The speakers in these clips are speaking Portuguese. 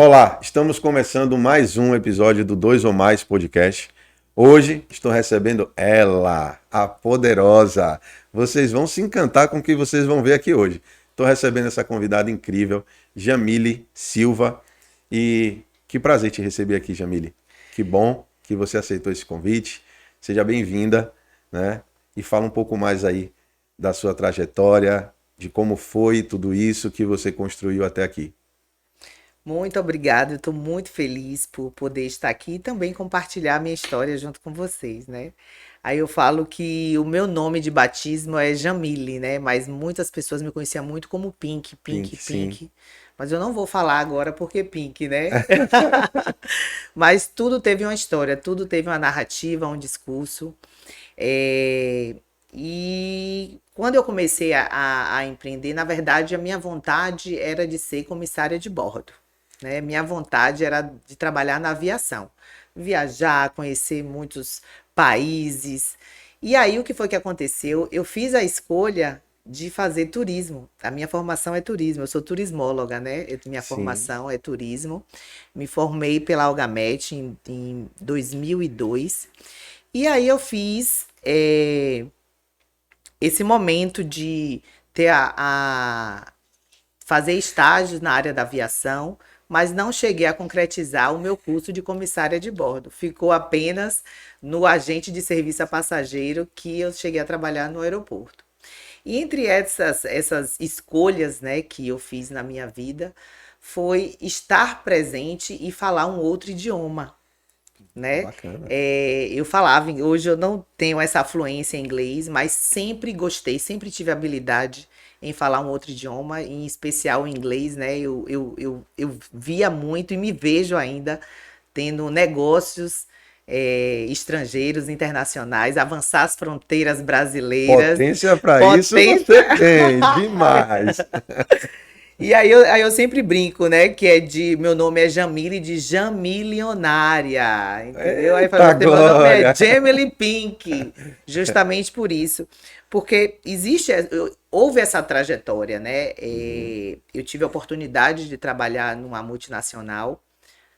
Olá, estamos começando mais um episódio do Dois ou Mais Podcast. Hoje estou recebendo ela, a poderosa. Vocês vão se encantar com o que vocês vão ver aqui hoje. Estou recebendo essa convidada incrível, Jamile Silva. E que prazer te receber aqui, Jamile. Que bom que você aceitou esse convite. Seja bem-vinda, né? E fala um pouco mais aí da sua trajetória, de como foi tudo isso que você construiu até aqui. Muito obrigada, eu estou muito feliz por poder estar aqui e também compartilhar a minha história junto com vocês, né? Aí eu falo que o meu nome de batismo é Jamile, né? Mas muitas pessoas me conheciam muito como Pink, Pink, Pink, sim. Pink. Mas eu não vou falar agora porque Pink, né? Mas tudo teve uma história, tudo teve uma narrativa, um discurso. É, E quando eu comecei a empreender, na verdade, a minha vontade era de ser comissária de bordo, né? Minha vontade era de trabalhar na aviação, viajar, conhecer muitos países. E aí, o que foi que aconteceu? Eu fiz a escolha de fazer turismo. A minha formação é turismo, eu sou turismóloga, né? Minha Sim. formação é turismo. Me formei pela Algamete em 2002. E aí eu fiz esse momento de ter fazer estágios na área da aviação, mas não cheguei a concretizar o meu curso de comissária de bordo. Ficou apenas no agente de serviço a passageiro que eu cheguei a trabalhar no aeroporto. E entre essas escolhas, né, que eu fiz na minha vida, foi estar presente e falar um outro idioma, né? Bacana. Eu falava, hoje eu não tenho essa fluência em inglês, mas sempre gostei, sempre tive habilidade em falar um outro idioma, em especial o inglês, né? Eu via muito e me vejo ainda tendo negócios estrangeiros, internacionais, avançar as fronteiras brasileiras, Potência para isso você potência. tem, demais. E aí eu sempre brinco, né? Que é de. Meu nome é Jamile de Jamilionária, entendeu? Aí eu falo Eita assim, meu nome é glória! Jamily Pink, justamente por isso. Porque houve essa trajetória, né? Uhum. Eu tive a oportunidade de trabalhar numa multinacional,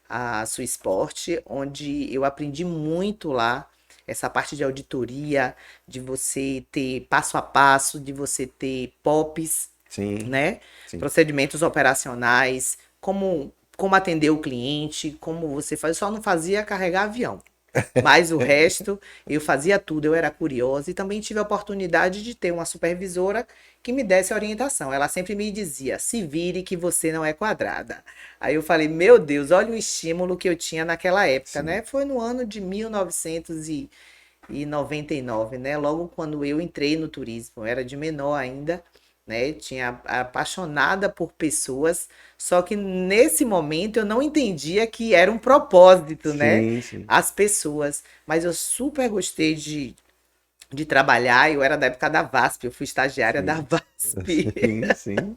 a Suisport, onde eu aprendi muito lá. Essa parte de auditoria, de você ter passo a passo, de você ter POPs, Sim, né? sim. Procedimentos operacionais, como atender o cliente, como você faz. Eu só não fazia carregar avião. Mas o resto, eu fazia tudo, eu era curiosa e também tive a oportunidade de ter uma supervisora que me desse orientação. Ela sempre me dizia: se vire que você não é quadrada. Aí eu falei: meu Deus, olha o estímulo que eu tinha naquela época, né? Sim. Foi no ano de 1999, né? Logo quando eu entrei no turismo, eu era de menor ainda, né? Tinha apaixonada por pessoas, só que nesse momento eu não entendia que era um propósito, né? Sim, sim. As pessoas, mas eu super gostei de trabalhar. Eu era da época da VASP, eu fui estagiária da Sim. VASP. Sim, sim.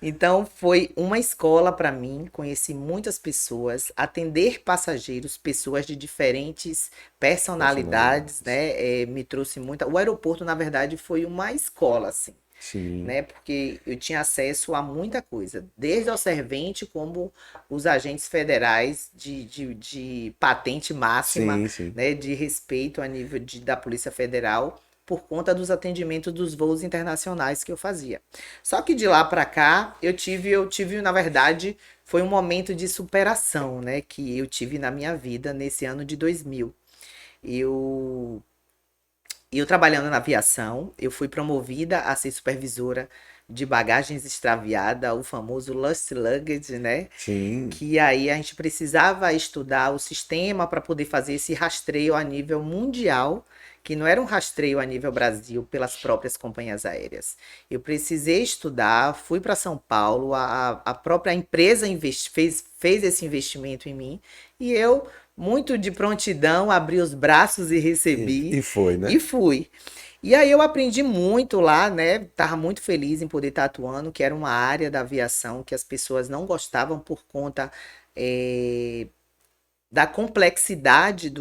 Então foi uma escola para mim, conheci muitas pessoas, atender passageiros, pessoas de diferentes personalidades, Personalidades. né? Me trouxe muita. O aeroporto, na verdade, foi uma escola, assim, Sim. né? Porque eu tinha acesso a muita coisa, desde ao servente, como os agentes federais de patente máxima, Sim, sim. né? De respeito a nível da Polícia Federal, por conta dos atendimentos dos voos internacionais que eu fazia. Só que de lá para cá, eu tive, na verdade, foi um momento de superação, né? Que eu tive na minha vida nesse ano de 2000. Eu eu trabalhando na aviação, eu fui promovida a ser supervisora de bagagens extraviada, o famoso lost luggage, né? Sim. Que aí a gente precisava estudar o sistema para poder fazer esse rastreio a nível mundial, que não era um rastreio a nível Brasil pelas próprias companhias aéreas. Eu precisei estudar, fui para São Paulo, a própria empresa fez esse investimento em mim e eu, muito de prontidão, abri os braços e recebi E foi, e né? fui. E aí eu aprendi muito lá, né? Tava muito feliz em poder estar atuando, que era uma área da aviação que as pessoas não gostavam por conta eh, da complexidade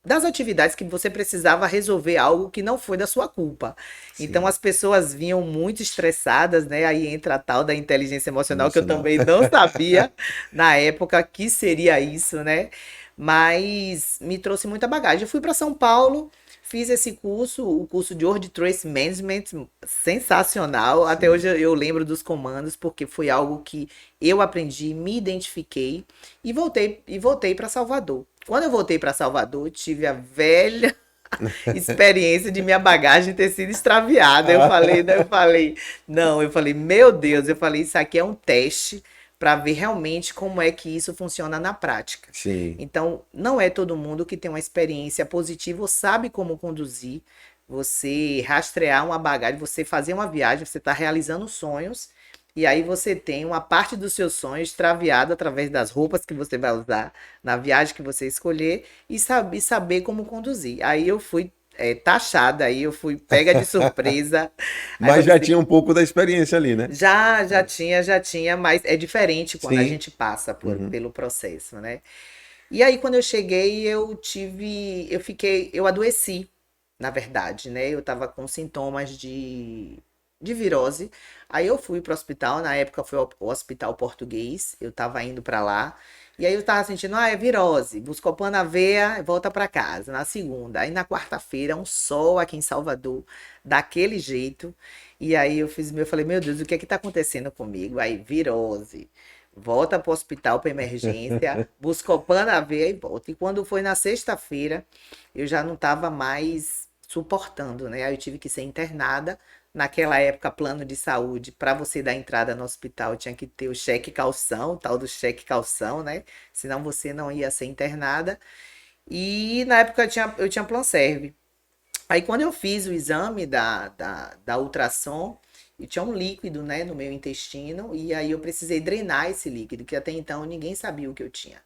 das atividades que você precisava resolver algo que não foi da sua culpa. Então Sim. as pessoas vinham muito estressadas, né? Aí entra a tal da inteligência emocional, que eu Emocional. também não sabia na época que seria isso, né? Mas me trouxe muita bagagem. Eu fui para São Paulo, fiz esse curso, o curso de Word Trace Management, sensacional. Até Sim. hoje eu lembro dos comandos, porque foi algo que eu aprendi, me identifiquei e voltei para Salvador. Quando eu voltei para Salvador, eu tive a velha experiência de minha bagagem ter sido extraviada. Eu falei, né? Eu falei, meu Deus, eu falei, isso aqui é um teste para ver realmente como é que isso funciona na prática. Sim. Então, não é todo mundo que tem uma experiência positiva ou sabe como conduzir. Você rastrear uma bagagem, você fazer uma viagem, você está realizando sonhos, e aí você tem uma parte dos seus sonhos extraviada através das roupas que você vai usar na viagem que você escolher e saber como conduzir. Aí eu fui taxada, aí eu fui pega de surpresa. Aí Mas falei já assim, tinha um pouco da experiência ali, né? já tinha, mas é diferente quando a Sim. gente passa Uhum. pelo processo, né? E aí, quando eu cheguei, eu adoeci, na verdade, né? Eu tava com sintomas de virose. Aí eu fui pro hospital, na época foi o Hospital Português, eu tava indo pra lá. E aí eu tava sentindo, é virose, Buscopan na veia, volta pra casa, na segunda. Aí na quarta-feira, um sol aqui em Salvador, daquele jeito. E aí eu falei, meu Deus, o que é que tá acontecendo comigo? Aí, virose. Volta para o hospital para emergência, Buscopan na veia e volta. E quando foi na sexta-feira, eu já não estava mais suportando, né? Aí eu tive que ser internada. Naquela época, plano de saúde, para você dar entrada no hospital, tinha que ter o cheque calção, o tal do cheque calção, né? Senão você não ia ser internada. E na época eu tinha Planserve. Aí quando eu fiz o exame da ultrassom, e tinha um líquido, né, no meu intestino, e aí eu precisei drenar esse líquido, que até então ninguém sabia o que eu tinha,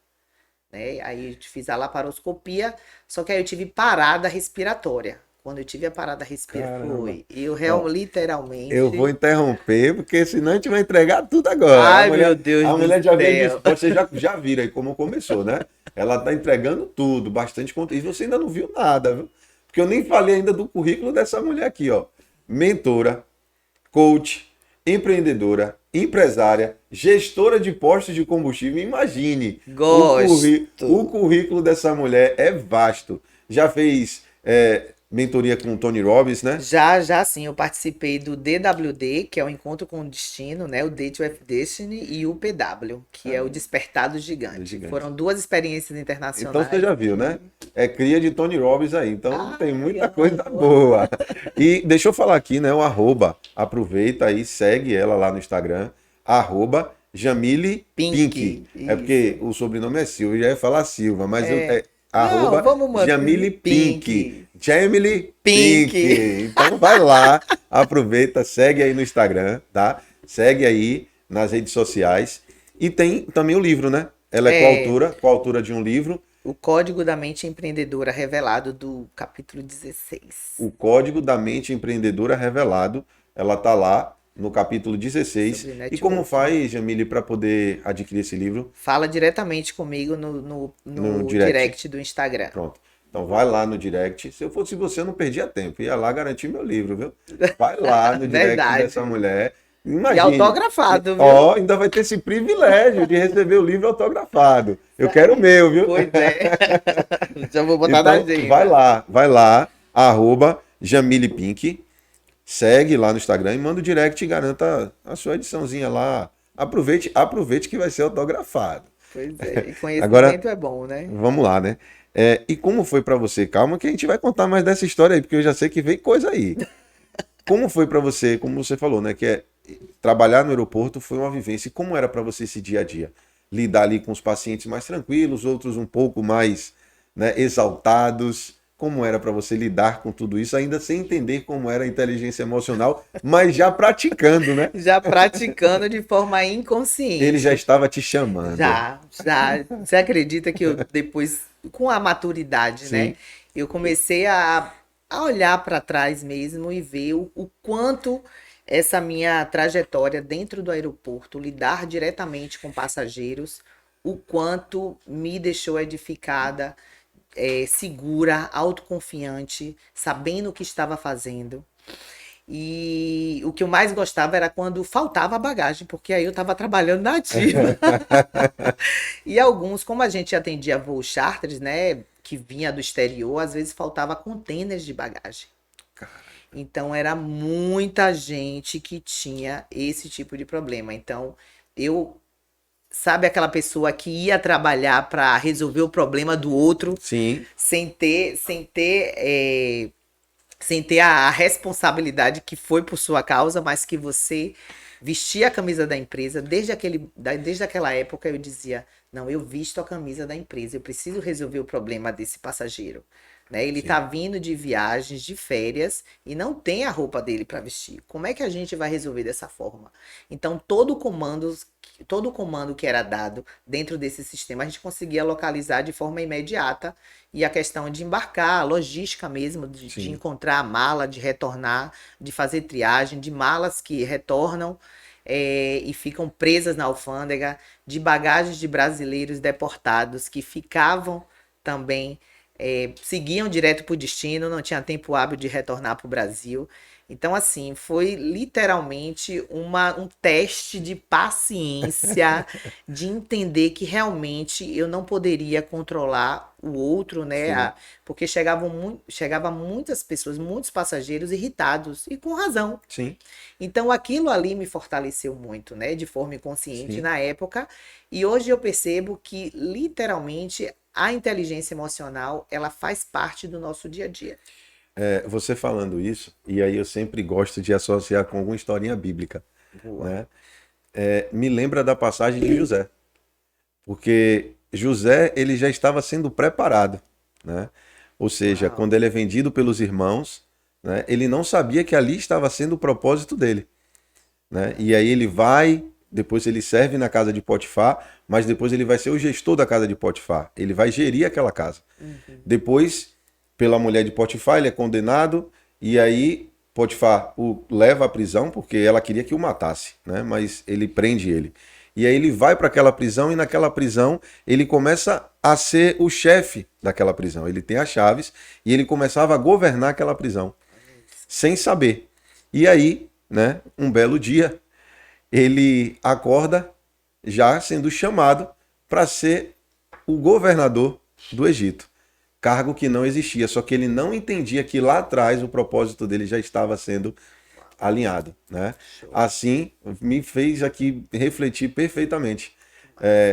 né? Aí eu fiz a laparoscopia, só que aí eu tive parada respiratória. Quando eu tive a parada Caramba. respiratória, eu Ó, eu vou literalmente. interromper, porque senão a gente vai entregar tudo agora. Ai, meu Deus A do mulher já veio céu. você já vira aí como começou, né? Ela tá entregando tudo, bastante conteúdo. E você ainda não viu nada, viu? Porque eu nem falei ainda do currículo dessa mulher aqui, ó. Mentora, coach, empreendedora, empresária, gestora de postos de combustível. Imagine, o Gosto. currículo dessa mulher é vasto. Já fez mentoria com o Tony Robbins, né? Já sim, eu participei do DWD, que é o Encontro com o Destino, né? O Date with Destiny, e o PW, que é o Despertar do Do Gigante. gigante. Foram duas experiências Então você internacionais. já viu, né? É cria de Tony Robbins aí. Então tem Ai, muita coisa amo. boa. E deixa eu falar aqui, né? O arroba. Aproveita aí, segue ela lá no Instagram. Arroba Jamile Pink. Pink, É porque isso. o sobrenome é Silva. Eu já ia falar Silva, mas É. Não, arroba vamos Jamile manter Pink. Pink. Jamile Pink. Pink. Então vai lá, aproveita, segue aí no Instagram, tá? Segue aí nas redes sociais. E tem também o livro, né? Ela é É, coautora de um livro. o Código da Mente Empreendedora revelado do capítulo 16. O Código da Mente Empreendedora Revelado. Ela está lá no capítulo 16. Sobre E como networking. faz, Jamile, para poder adquirir esse livro? Fala diretamente comigo no, no, No no direct. direct do Instagram. Pronto. Então vai lá no direct. Se eu fosse você, eu não perdia tempo. Ia lá garantir meu livro, viu? Vai lá no direct dessa Verdade. mulher. E Imagine. autografado, viu? Ó, ainda vai ter esse privilégio de receber o livro autografado. Eu quero o meu, viu? Pois é. Já vou botar na Então, agenda. vai lá, arroba Jamile Pink. Segue lá no Instagram e manda o direct e garanta a sua ediçãozinha lá. Aproveite que vai ser autografado. Pois é. E Agora, conhecimento é bom, né? vamos lá, né? E como foi pra você? Calma que a gente vai contar mais dessa história aí, porque eu já sei que vem coisa aí. Como foi pra você, como você falou, né? Trabalhar no aeroporto foi uma vivência. E como era pra você esse dia a dia? Lidar ali com os pacientes mais tranquilos, outros um pouco mais, né, exaltados. Como era pra você lidar com tudo isso, ainda sem entender como era a inteligência emocional, mas já praticando, né? Já praticando de forma Ele já inconsciente. estava te chamando. Já. Você acredita que eu depois, com a maturidade, né? Sim, Eu comecei a olhar para trás mesmo e ver o quanto essa minha trajetória dentro do aeroporto, lidar diretamente com passageiros, o quanto me deixou edificada segura, autoconfiante, sabendo o que estava fazendo. E o que eu mais gostava era quando faltava a bagagem, porque aí eu estava trabalhando na ativa. E alguns, como a gente atendia voos charters, né, que vinha do exterior, às vezes faltava contêineres de bagagem. Então era muita gente que tinha esse tipo de problema. Então eu, sabe aquela pessoa que ia trabalhar para resolver o problema do outro, Sim, sem ter a responsabilidade que foi por sua causa, mas que você vestia a camisa da empresa. Desde aquela época eu dizia, não, eu visto a camisa da empresa, eu preciso resolver o problema desse passageiro. Né? Ele está sim, vindo de viagens, de férias, e não tem a roupa dele para vestir. Como é que a gente vai resolver dessa forma? Então, todo o comando que era dado dentro desse sistema, a gente conseguia localizar de forma imediata. E a questão de embarcar, a logística mesmo, de sim. encontrar a mala, de retornar, de fazer triagem, de malas que retornam e ficam presas na alfândega, de bagagens de brasileiros deportados que ficavam também, seguiam direto para o destino, não tinha tempo hábil de retornar para o Brasil. Então, assim, foi literalmente um teste de paciência, de entender que realmente eu não poderia controlar o outro, né? Sim, Porque chegava muitas pessoas, muitos passageiros irritados, e com razão. sim, Então, aquilo ali me fortaleceu muito, né? De forma inconsciente sim. na época. E hoje eu percebo que, literalmente, a inteligência emocional, ela faz parte do nosso dia a dia. Você falando isso, e aí eu sempre gosto de associar com alguma historinha bíblica, Boa. né? Me lembra da passagem de José, porque José ele já estava sendo preparado, né? Ou seja, Uau. quando ele é vendido pelos irmãos, né? Ele não sabia que ali estava sendo o propósito dele, né? E aí ele vai, depois ele serve na casa de Potifar, mas depois ele vai ser o gestor da casa de Potifar. Ele vai gerir aquela casa. Uhum. Depois, pela mulher de Potifar, ele é condenado e aí Potifar o leva à prisão porque ela queria que o matasse, né? Mas ele prende ele. E aí ele vai para aquela prisão e naquela prisão ele começa a ser o chefe daquela prisão. Ele tem as chaves e ele começava a governar aquela prisão sem saber. E aí, né, um belo dia, ele acorda já sendo chamado para ser o governador do Egito. Cargo que não existia, só que ele não entendia que lá atrás o propósito dele já estava sendo alinhado, né? Show. Assim, me fez aqui refletir perfeitamente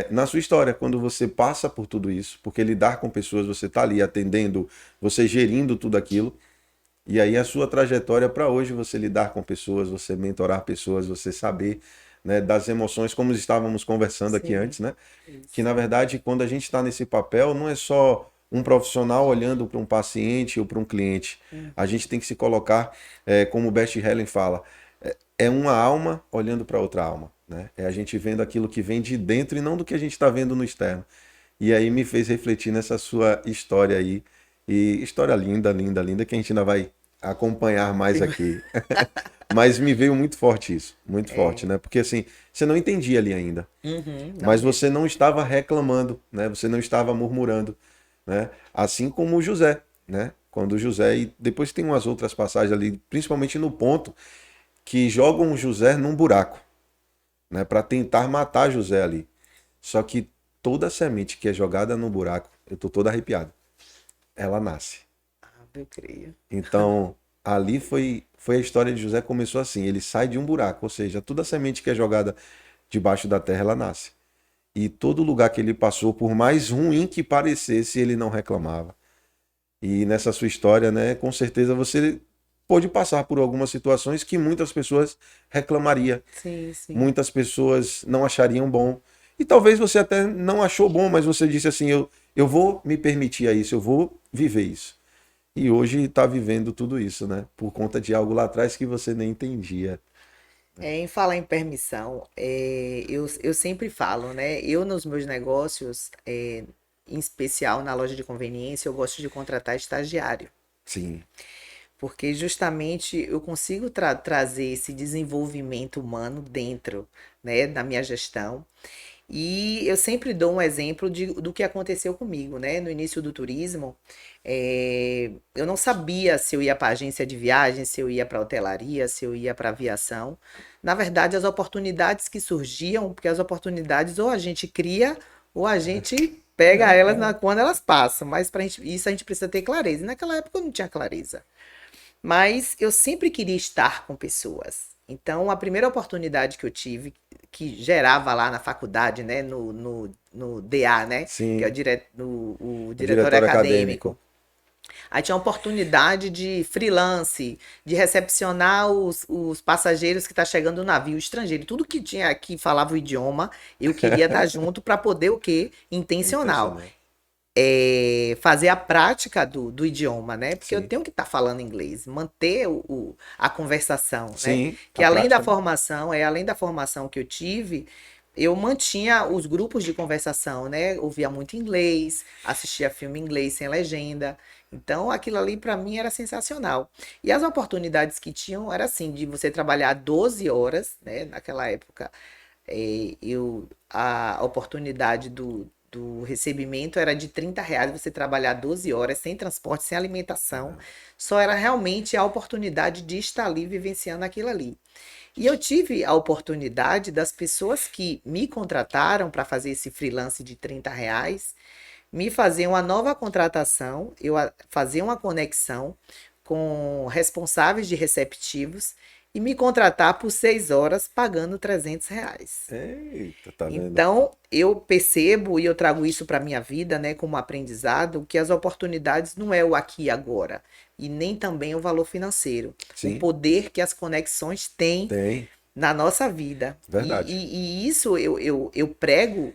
na sua história, quando você passa por tudo isso, porque lidar com pessoas, você está ali atendendo, você gerindo tudo aquilo, e aí a sua trajetória para hoje, você lidar com pessoas, você mentorar pessoas, você saber, né, das emoções, como estávamos conversando aqui Sim, antes, né? Que isso. na verdade, quando a gente está nesse papel, não é só um profissional olhando para um paciente ou para um cliente. A gente tem que se colocar, como o Best Helen fala, é uma alma olhando para outra alma, né? É a gente vendo aquilo que vem de dentro e não do que a gente está vendo no externo. E aí me fez refletir nessa sua história aí. E história linda, linda, linda, que a gente ainda vai acompanhar mais aqui. Mas me veio muito forte isso, muito forte, É. né? Porque assim, você não entendia ali ainda, Uhum, não mas mesmo. você não estava reclamando, né? Você não estava murmurando, né? Assim como o José, né? Quando o José, e depois tem umas outras passagens ali, principalmente no ponto que jogam o José num buraco, né? Para tentar matar José ali. Só que toda semente que é jogada no buraco, eu tô todo arrepiado, ela nasce. Ah, eu creio. Então, ali foi a história de José começou assim, ele sai de um buraco, ou seja, toda semente que é jogada debaixo da terra, ela nasce. E todo lugar que ele passou, por mais ruim que parecesse, ele não reclamava. E nessa sua história, né, com certeza você pôde passar por algumas situações que muitas pessoas reclamaria, Sim, sim. muitas pessoas não achariam bom. E talvez você até não achou bom, mas você disse assim, eu vou me permitir a isso, eu vou viver isso. E hoje está vivendo tudo isso, né? Por conta de algo lá atrás que você nem entendia. Em falar em permissão, eu sempre falo, né? Eu nos meus negócios, em especial na loja de conveniência, eu gosto de contratar estagiário. Sim, Porque justamente eu consigo trazer esse desenvolvimento humano dentro, né, da minha gestão. E eu sempre dou um exemplo do que aconteceu comigo, né? No início do turismo, eu não sabia se eu ia para agência de viagem, se eu ia para hotelaria, se eu ia para aviação. Na verdade, as oportunidades que surgiam, porque as oportunidades ou a gente cria ou a gente pega elas quando elas passam. Mas isso a gente precisa ter clareza. E naquela época eu não tinha clareza. Mas eu sempre queria estar com pessoas. Então, a primeira oportunidade que eu tive, que gerava lá na faculdade, né, no DA, né, que é Sim, o o diretório diretor acadêmico. acadêmico. Aí tinha a oportunidade de freelance, de recepcionar os passageiros que estão chegando no navio estrangeiro. Tudo que tinha aqui falava o idioma, eu queria estar junto para poder o quê? Intencional. Intencional. Fazer a prática do idioma, né? Porque eu Sim. tenho que estar falando inglês, manter a conversação, né? Sim, Que a além da prática. formação, além da formação que eu tive, eu mantinha os grupos de conversação, né? Ouvia muito inglês, assistia filme em inglês sem legenda. Então, aquilo ali para mim era sensacional. E as oportunidades que tinham era assim, de você trabalhar 12 horas, né? Naquela época, a oportunidade do recebimento era de R$ 30, você trabalhar 12 horas sem transporte, sem alimentação. Só era realmente a oportunidade de estar ali vivenciando aquilo ali. E eu tive a oportunidade das pessoas que me contrataram para fazer esse freelance de R$ 30, me fazer uma nova contratação, fazer uma conexão com responsáveis de receptivos e me contratar por 6 horas pagando R$ 300. Eita, tá vendo? Então, eu percebo e eu trago isso para a minha vida, né, como aprendizado, que as oportunidades não é o aqui e agora, e nem também o valor financeiro. O Sim, poder que as conexões têm tem. na nossa vida. Verdade. E isso eu prego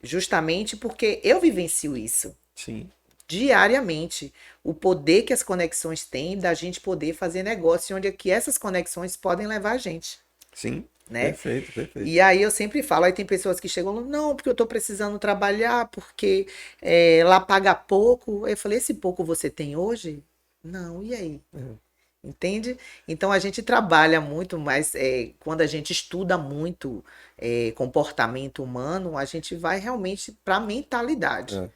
justamente porque eu vivencio isso Sim, diariamente. O poder que as conexões têm da gente poder fazer negócio, onde é que essas conexões podem levar a gente, sim. né? Perfeito, perfeito. E aí eu sempre falo, aí tem pessoas que chegam, não, porque eu tô precisando trabalhar, porque lá paga pouco. Eu falei, esse pouco você tem hoje? Não, e aí? Entende? Então a gente trabalha muito, mas quando a gente estuda muito comportamento humano, a gente vai realmente para a mentalidade, É,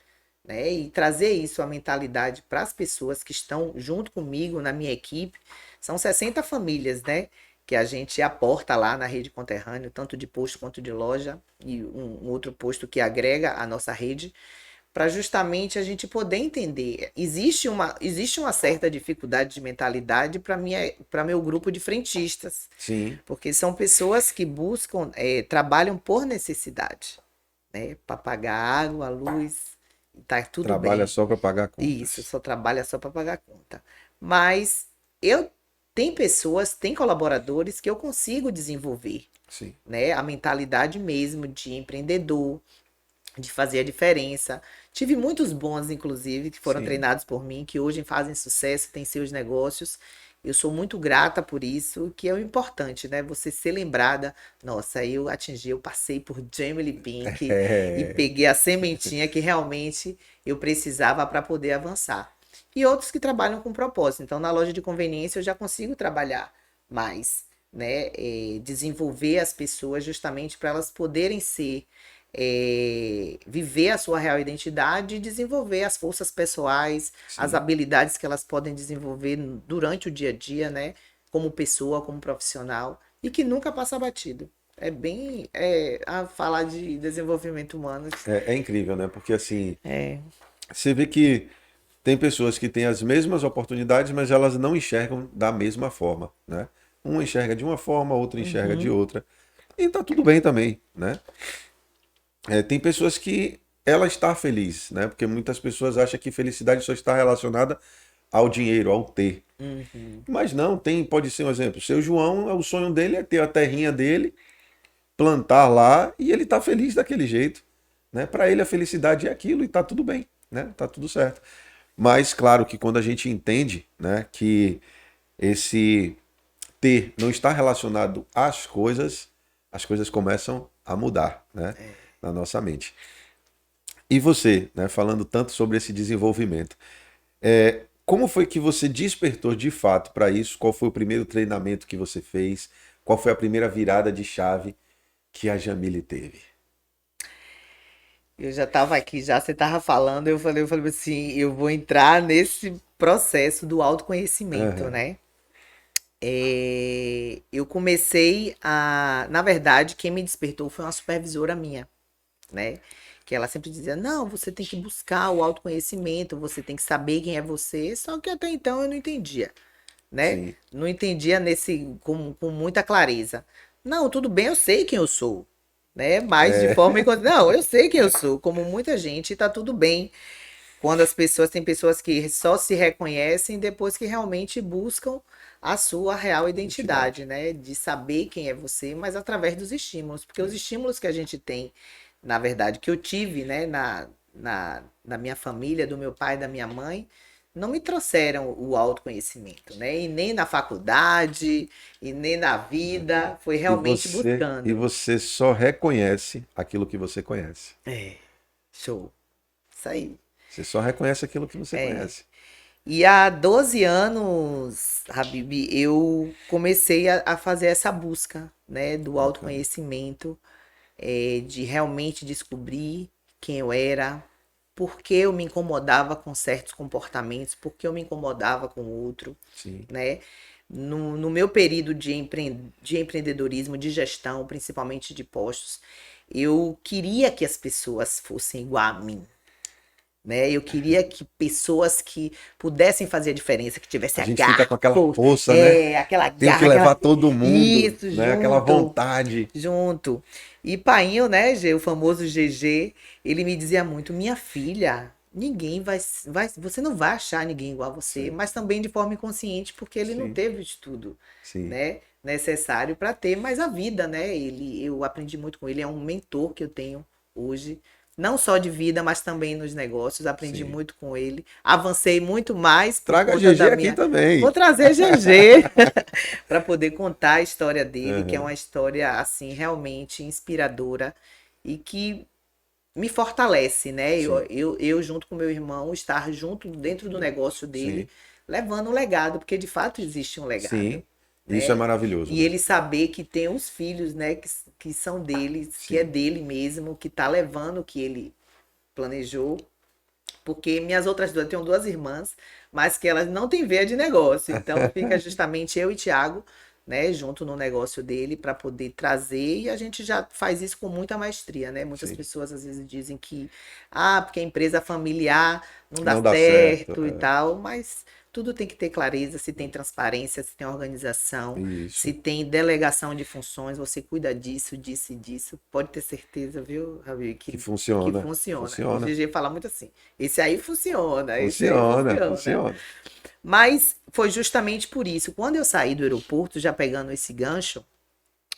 né? E trazer isso, a mentalidade, para as pessoas que estão junto comigo, na minha equipe. São 60 famílias, né? Que a gente aporta lá na rede conterrânea, tanto de posto quanto de loja, e um outro posto que agrega a nossa rede, para justamente a gente poder entender. Existe uma certa dificuldade de mentalidade para meu grupo de frentistas, sim. porque são pessoas que buscam, trabalham por necessidade, né? Para pagar água, luz, tá tudo Trabalha bem. só para pagar Isso, contas. só trabalha só para pagar a conta. Mas eu tem pessoas, tem colaboradores que eu consigo desenvolver, Sim, né? A mentalidade mesmo de empreendedor, de fazer a diferença. Tive muitos bons, inclusive, que foram sim. treinados por mim, que hoje fazem sucesso, têm seus negócios. Eu sou muito grata por isso, que é o importante, né? Você ser lembrada. Nossa, eu passei por Jamie Pink e É, peguei a sementinha que realmente eu precisava para poder avançar. E outros que trabalham com propósito. Então, na loja de conveniência, eu já consigo trabalhar mais, né? Desenvolver as pessoas justamente para elas poderem viver a sua real identidade e desenvolver as forças pessoais, as sim. habilidades que elas podem desenvolver durante o dia a dia, né? Como pessoa, como profissional, e que nunca passa batido. É bem a falar de desenvolvimento humano. É, é incrível, né? Porque assim, É, você vê que tem pessoas que têm as mesmas oportunidades, mas elas não enxergam da mesma forma, né? Uma enxerga de uma forma, outra enxerga de uhum, outra. E tá tudo bem também, né? É, tem pessoas que ela está feliz, né? Porque muitas pessoas acham que felicidade só está relacionada ao dinheiro, ao ter. uhum, Mas não, tem, pode ser um exemplo. Seu João, o sonho dele é ter a terrinha dele, plantar lá e ele tá feliz daquele jeito, né? Para ele a felicidade é aquilo e tá tudo bem, né? Tá tudo certo. Mas claro que quando a gente entende, né, que esse ter não está relacionado às coisas, as coisas começam a mudar, né, na nossa mente. E você, né, falando tanto sobre esse desenvolvimento, como foi que você despertou de fato para isso? Qual foi o primeiro treinamento que você fez? Qual foi a primeira virada de chave que a Jamile teve? Eu já estava aqui, já você estava falando, eu falei assim, eu vou entrar nesse processo do autoconhecimento, Aham, né? Eu comecei na verdade, quem me despertou foi uma supervisora minha, né? Que ela sempre dizia, não, você tem que buscar o autoconhecimento, você tem que saber quem é você, só que até então eu não entendia, né? sim. Não entendia com muita clareza. Não, tudo bem, eu sei quem eu sou, né? Mas de É, forma não, eu sei quem eu sou, como muita gente, e tá tudo bem. Quando as pessoas, tem pessoas que só se reconhecem depois que realmente buscam a sua real identidade, identidade. né? De saber quem é você, mas através dos estímulos, porque os É, estímulos que a gente tem, na verdade, que eu tive, né, na minha família, do meu pai e da minha mãe, não me trouxeram o autoconhecimento, né? E nem na faculdade, e nem na vida, foi realmente e buscando. você só reconhece aquilo que você conhece. É, show. Isso aí. Você só reconhece aquilo que você É. conhece. E há 12 anos, Habib, eu comecei a fazer essa busca, né, do Bacana. autoconhecimento, de realmente descobrir quem eu era, por que eu me incomodava com certos comportamentos, por que eu me incomodava com o outro, Sim. né? No meu período de empreendedorismo, de gestão, principalmente de postos, eu queria que as pessoas fossem igual a mim, né? Eu queria que pessoas que pudessem fazer a diferença, que A tivessem a gente fica com aquela garfo, força, né? aquela Tenho que garra, levar aquela todo mundo, isso né? Aquela junto, vontade. junto. E Painho, né, o famoso GG, ele me dizia muito, minha filha, ninguém você não vai achar ninguém igual a você, Sim, mas também de forma inconsciente, porque ele não sim, teve o estudo, sim, né, necessário para ter, mas a vida, né, eu aprendi muito com ele, é um mentor que eu tenho hoje, não só de vida, mas também nos negócios, aprendi sim. muito com ele, avancei muito mais por Traga conta GG da aqui minha. Vou também. trazer GG para poder contar a história dele, que é Aham, uma história assim realmente inspiradora e que me fortalece, né? sim, Eu junto com meu irmão, estar junto dentro do negócio dele, sim, levando um legado, porque de fato existe um legado, sim. Isso é né? maravilhoso, E né? ele saber que tem os filhos, né, que são deles, que é Sim. dele mesmo, que tá levando o que ele planejou, porque minhas outras duas, eu tenho duas irmãs, mas que elas não têm veia de negócio. Então fica justamente eu e Tiago, né, junto no negócio dele para poder trazer e a gente já faz isso com muita maestria, né? Muitas Sim. pessoas às vezes dizem que porque a empresa familiar não dá Não dá certo. certo e tal, mas tudo tem que ter clareza, se tem transparência, se tem organização, se Isso. tem delegação de funções, você cuida disso, disso e disso, pode ter certeza, viu, Ravi, Que que funciona. funciona. O Funciona. GG fala muito assim. Esse aí funciona, esse aí Funciona. funciona. Funciona. Mas foi justamente por isso. Quando eu saí do aeroporto, já pegando esse gancho,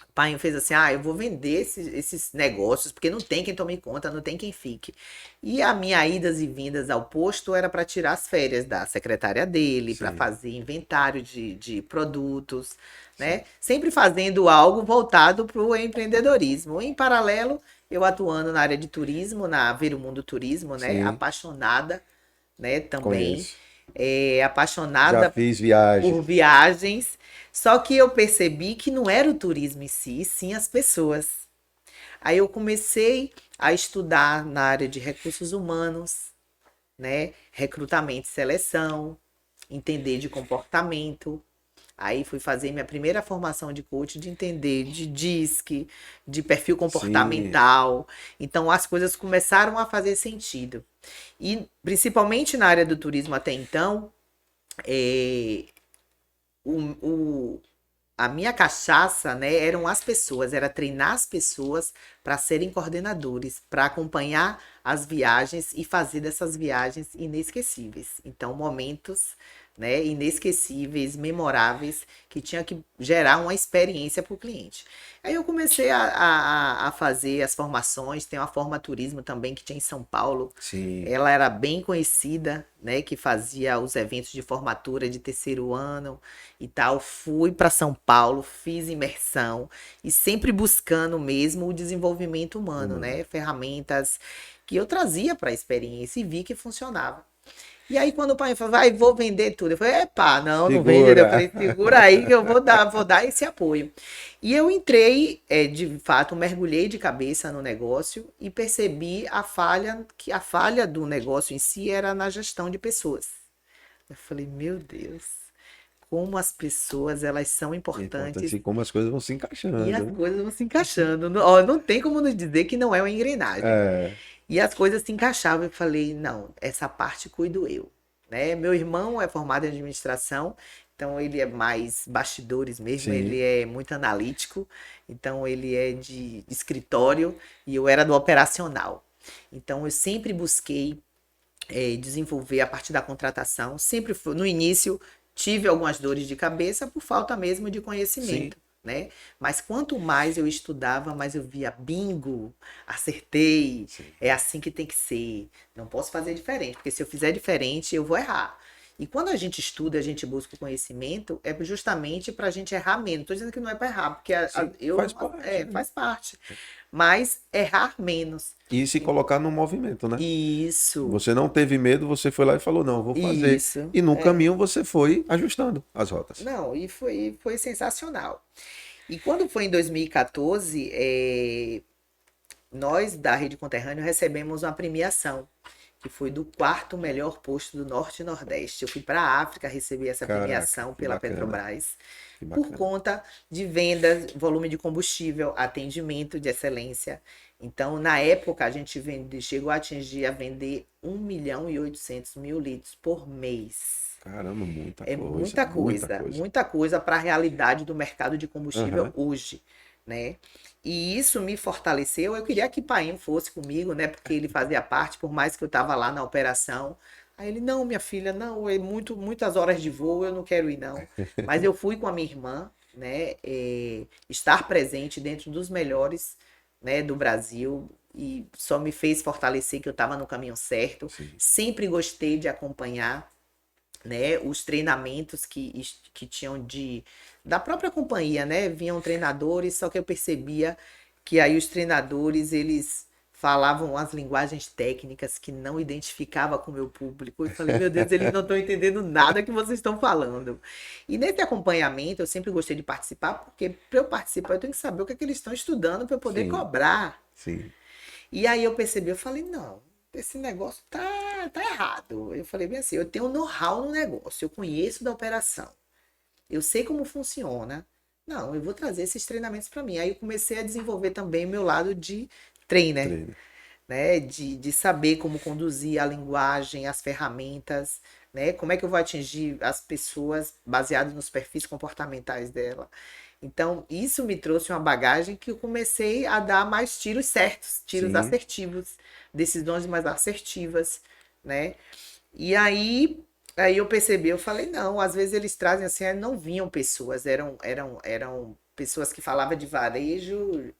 o pai fez assim: eu vou vender esses negócios, porque não tem quem tome conta, não tem quem fique. E a minha idas e vindas ao posto era para tirar as férias da secretária dele, para Sim. fazer inventário de produtos, Sim. né? Sempre fazendo algo voltado para o empreendedorismo. Em paralelo, eu atuando na área de turismo, na Ver o Mundo Turismo, né? Sim. Apaixonada, né? Também Conheço. Já apaixonada fiz viagem. por viagens. Só que eu percebi que não era o turismo em si, e sim as pessoas. Aí eu comecei a estudar na área de recursos humanos, né? Recrutamento e seleção, entender de comportamento. Aí fui fazer minha primeira formação de coach de entender de DISC, de perfil Sim. comportamental. Então as coisas começaram a fazer sentido. E principalmente na área do turismo até então, é, o, o, a minha cachaça, né, eram as pessoas, era treinar as pessoas para serem coordenadores, para acompanhar as viagens e fazer dessas viagens inesquecíveis. Então, momentos, né, inesquecíveis, memoráveis, que tinha que gerar uma experiência para o cliente. Aí eu comecei a fazer as formações, tem uma forma turismo também que tinha em São Paulo, Sim. ela era bem conhecida, né, que fazia os eventos de formatura de terceiro ano e tal. Fui para São Paulo, fiz imersão e sempre buscando mesmo o desenvolvimento humano, Humano. né, ferramentas que eu trazia para a experiência e vi que funcionava. E aí, quando o pai falou, vai, vou vender tudo. Eu falei, epá, não vende. Eu Segura. falei, segura aí que eu vou dar esse apoio. E eu entrei, de fato, mergulhei de cabeça no negócio e percebi que a falha do negócio em si era na gestão de pessoas. Eu falei, meu Deus, como as pessoas, elas são É importante importantes e como as coisas vão se e as encaixando. coisas vão se encaixando. Não, ó, não tem como nos dizer que não é uma engrenagem. É, E as coisas se encaixavam. Eu falei, não, essa parte cuido eu. Né? Meu irmão é formado em administração, então ele é mais bastidores mesmo, sim, ele é muito analítico, então ele é de escritório e eu era do operacional. Então eu sempre busquei desenvolver a parte da contratação, sempre no início tive algumas dores de cabeça por falta mesmo de sim, conhecimento. Né? Mas quanto mais eu estudava, mais eu via bingo, acertei, sim. é assim que tem que ser. Não posso fazer diferente, porque se eu fizer diferente, eu vou errar. E quando a gente estuda, a gente busca o conhecimento, é justamente para a gente errar menos. Estou dizendo que não é para errar, porque Sim, faz parte, né? faz parte. Mas errar menos. E se colocar no movimento, né? Isso, Você não teve medo, você foi lá e falou, não, vou fazer. isso. E no caminho você foi ajustando as rotas. Não, e foi sensacional. E quando foi em 2014, nós da Rede Conterrâneo recebemos uma premiação, que foi do quarto melhor posto do Norte e Nordeste. Eu fui para a África receber essa Caraca, premiação que pela bacana, Petrobras, que por bacana. conta de vendas, volume de combustível, atendimento de excelência. Então, na época, a gente chegou a atingir a vender 1.800.000 litros por mês. Caramba, muita É coisa, muita coisa. muita coisa para a realidade do mercado de combustível Aham, hoje, né? E isso me fortaleceu. Eu queria que Paim fosse comigo, né? Porque ele fazia parte, por mais que eu estava lá na operação. Aí ele, não, minha filha, não, muitas horas de voo, eu não quero ir, não. Mas eu fui com a minha irmã, né? Estar presente dentro dos melhores, né, do Brasil. E só me fez fortalecer que eu estava no caminho certo. sim, Sempre gostei de acompanhar, né, os treinamentos que tinham da própria companhia, né, vinham treinadores, só que eu percebia que aí os treinadores, eles falavam as linguagens técnicas que não identificava com o meu público. Eu falei, meu Deus, eles não estão entendendo nada que vocês estão falando. E nesse acompanhamento, eu sempre gostei de participar, porque para eu participar, eu tenho que saber o que é que eles estão estudando para eu poder sim, cobrar. sim, E aí eu percebi, eu falei, não, esse negócio tá errado. Eu falei bem assim, eu tenho know-how no negócio, eu conheço da operação, eu sei como funciona. Não, eu vou trazer esses treinamentos para mim. Aí eu comecei a desenvolver também meu lado de trainer, treino. né? De saber como conduzir a linguagem, as ferramentas, né? Como é que eu vou atingir as pessoas baseado nos perfis comportamentais dela. Então, isso me trouxe uma bagagem que eu comecei a dar mais tiros certos, tiros Sim, assertivos, decisões mais assertivas, né? E aí eu percebi, eu falei, não, às vezes eles trazem assim, não vinham pessoas, eram pessoas que falavam de varejo,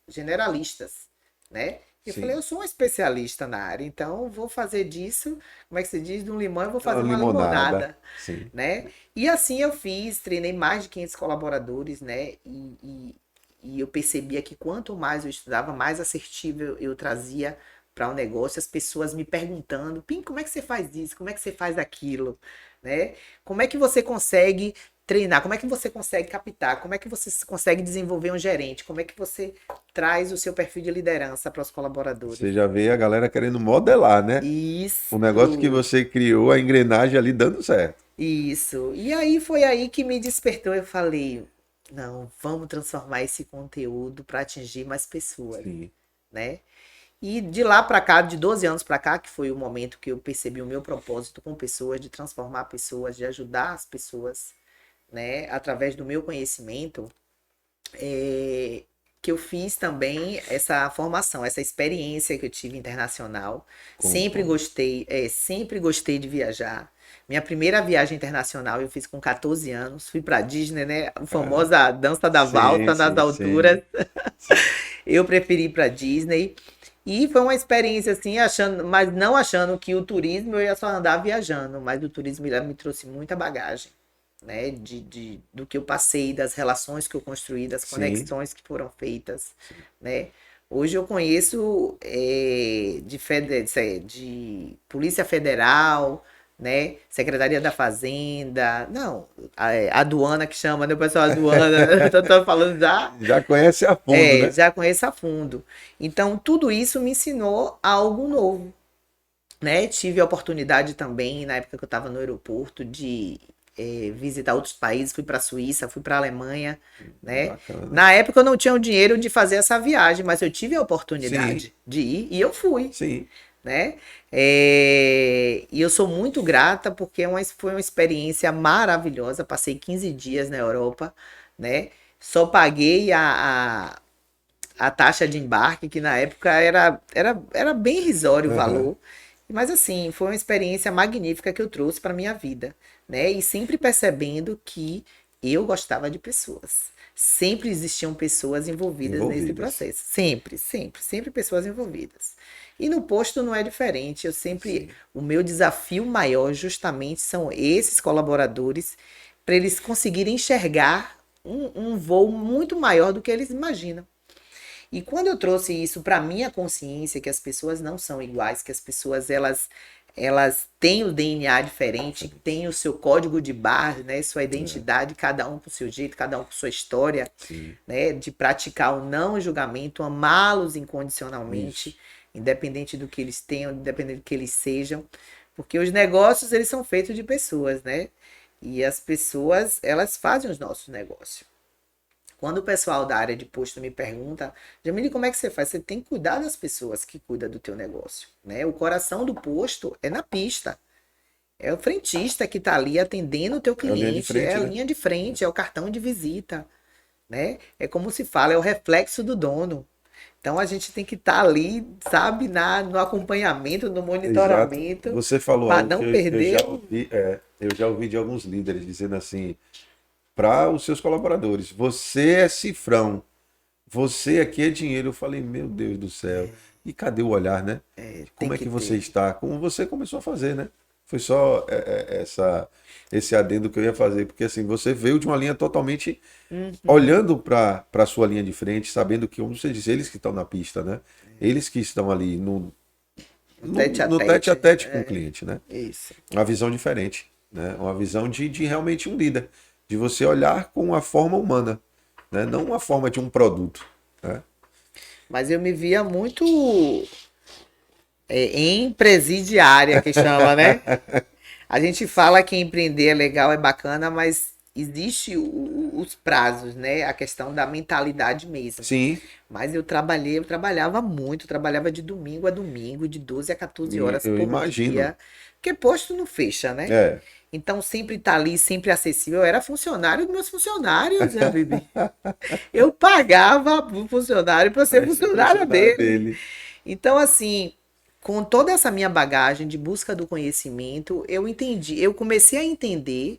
generalistas, né? E eu falei, sim. eu sou um especialista na área, então vou fazer disso, como é que se diz, de um limão eu vou Uma fazer uma limonada, limonada, sim. né? E assim eu fiz, treinei mais de 500 colaboradores, né? E eu percebia que quanto mais eu estudava, mais assertivo eu trazia para o negócio, as pessoas me perguntando, Pim, como é que você faz isso? Como é que você faz aquilo? Né? Como é que você consegue treinar? Como é que você consegue captar? Como é que você consegue desenvolver um gerente? Como é que você traz o seu perfil de liderança para os colaboradores? Você já vê a galera querendo modelar, né? O negócio que Isso, você criou, a engrenagem ali dando certo. isso. E aí foi aí que me despertou. Eu falei, não, vamos transformar esse conteúdo para atingir mais pessoas, Sim, né? E de lá para cá, de 12 anos para cá, que foi o momento que eu percebi o meu propósito com pessoas, de transformar pessoas, de ajudar as pessoas, né, através do meu conhecimento, que eu fiz também essa formação, essa experiência que eu tive internacional. concordo. Sempre gostei de viajar. Minha primeira viagem internacional eu fiz com 14 anos, fui para Disney, né, a Cara, famosa dança da sim, valsa nas sim, sim, alturas. sim. Eu preferi ir para Disney. E foi uma experiência assim, mas não achando que o turismo eu ia só andar viajando, mas o turismo me trouxe muita bagagem, né? Do que eu passei, das relações que eu construí, das Sim, conexões que foram feitas, sim. né? Hoje eu conheço de Polícia Federal, né? Secretaria da Fazenda, não, a aduana que chama, né? O pessoal aduana, eu tô falando já. Já conhece a fundo, né? Já conheço a fundo. Então, tudo isso me ensinou algo novo, né? Tive a oportunidade também, na época que eu estava no aeroporto, de visitar outros países. Fui para a Suíça, fui para a Alemanha, né? Bacana. Na época eu não tinha o dinheiro de fazer essa viagem, mas eu tive a Sim, oportunidade de ir e eu fui, sim. né? E eu sou muito grata porque foi uma experiência maravilhosa. Passei 15 dias na Europa, né? Só paguei a taxa de embarque, que na época era bem irrisório o Aham. valor. Mas assim, foi uma experiência magnífica que eu trouxe para minha vida, né? E sempre percebendo que eu gostava de pessoas. Sempre existiam pessoas envolvidas nesse Envolvidas. processo. Sempre, sempre, sempre pessoas envolvidas. E no posto não é diferente. Sim. O meu desafio maior justamente são esses colaboradores, para eles conseguirem enxergar um voo muito maior do que eles imaginam. E quando eu trouxe isso para minha consciência, que as pessoas não são iguais, que as pessoas elas têm o DNA diferente, têm o seu código de barra, né, sua É, identidade, cada um com o seu jeito, cada um com sua história, sim. né, de praticar o não julgamento, amá-los Isso. incondicionalmente, independente do que eles tenham, independente do que eles sejam, porque os negócios eles são feitos de pessoas, né? E as pessoas, elas fazem os nossos negócios. Quando o pessoal da área de posto me pergunta, Jamile, como é que você faz? Você tem que cuidar das pessoas que cuidam do teu negócio, né? O coração do posto é na pista. É o frentista que está ali atendendo o teu É a linha de cliente, é frente, a né? linha de frente, é o cartão de visita, né? É como se fala, é o reflexo do dono. Então a gente tem que estar ali, sabe, no acompanhamento, no Exato. monitoramento, Você falou para algo não que eu perder. já ouvi, eu já ouvi de alguns líderes dizendo assim, para os seus colaboradores, você é cifrão, você aqui é dinheiro. Eu falei, meu Deus do céu. E cadê o olhar, né? Tem Como é que que você ter. está? Como você começou a fazer, né? Foi só esse adendo que eu ia fazer, porque assim, você veio de uma linha totalmente Uhum. olhando para a sua linha de frente, sabendo que, como você diz, eles que estão na pista, né? Eles que estão ali Tete a no tete a tete. tete com o É, cliente, né? isso. Uma visão diferente, né? Uma visão de realmente um líder, de você olhar com a forma humana, né? Não uma forma de um produto, né? Mas eu me via muito em presidiária, que chama, né? A gente fala que empreender é legal, é bacana, mas existe os prazos, né? A questão da mentalidade mesmo. Sim, Mas eu trabalhava muito, trabalhava de domingo a domingo, de 12 a 14 horas eu por imagino. dia, porque posto não fecha, né? É, Então sempre tá ali, sempre acessível. Eu era funcionário dos meus funcionários, né, Bibi? Eu pagava o funcionário para ser vai ser funcionária funcionário dele. dele. Então, assim, com toda essa minha bagagem de busca do conhecimento, eu entendi, eu comecei a entender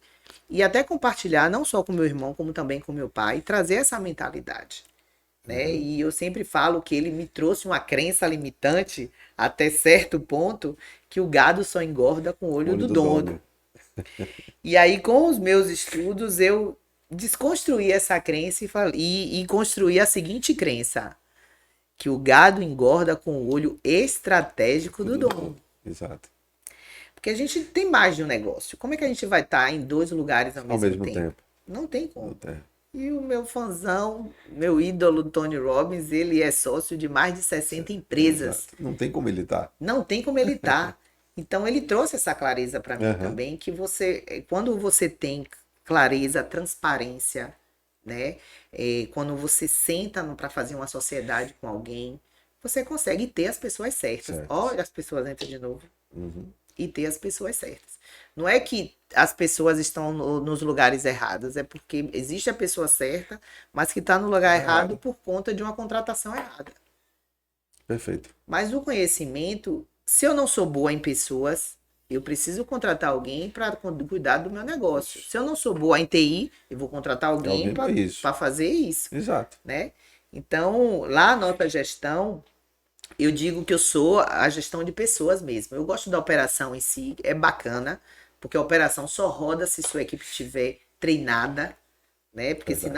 e até compartilhar, não só com meu irmão, como também com meu pai, trazer essa mentalidade, né? Uhum. E eu sempre falo que ele me trouxe uma crença limitante até certo ponto, que o gado só engorda com o olho Olho do do dono. dono. E aí, com os meus estudos, eu desconstruí essa crença e construí a seguinte crença: que o gado engorda com o olho estratégico do Do dono. dono. Exato. Porque a gente tem mais de um negócio. Como é que a gente vai estar em dois lugares ao Ao mesmo mesmo tempo? tempo. Não tem Não como. tem. E o meu fãzão, meu ídolo Tony Robbins, ele é sócio de mais de 60 empresas. Exato. Não tem como ele estar. Não tem como ele estar. Então ele trouxe essa clareza para mim Aham. também, que quando você tem clareza, transparência, né? Quando você senta para fazer uma sociedade com alguém, você consegue ter as pessoas certas. Certos. Olha, as pessoas entram de novo. Uhum. E ter as pessoas certas. Não é que as pessoas estão nos lugares errados, é porque existe a pessoa certa, mas que está no lugar Tá errado errado. por conta de uma contratação errada. Perfeito. Mas o conhecimento, se eu não sou boa em pessoas, eu preciso contratar alguém para cuidar do meu negócio. Isso. Se eu não sou boa em TI, eu vou contratar É alguém alguém para isso. para fazer isso, Exato. né? Então, lá na nota gestão, eu digo que eu sou a gestão de pessoas mesmo. Eu gosto da operação em si, é bacana, porque a operação só roda se sua equipe estiver treinada, né? Porque Verdade.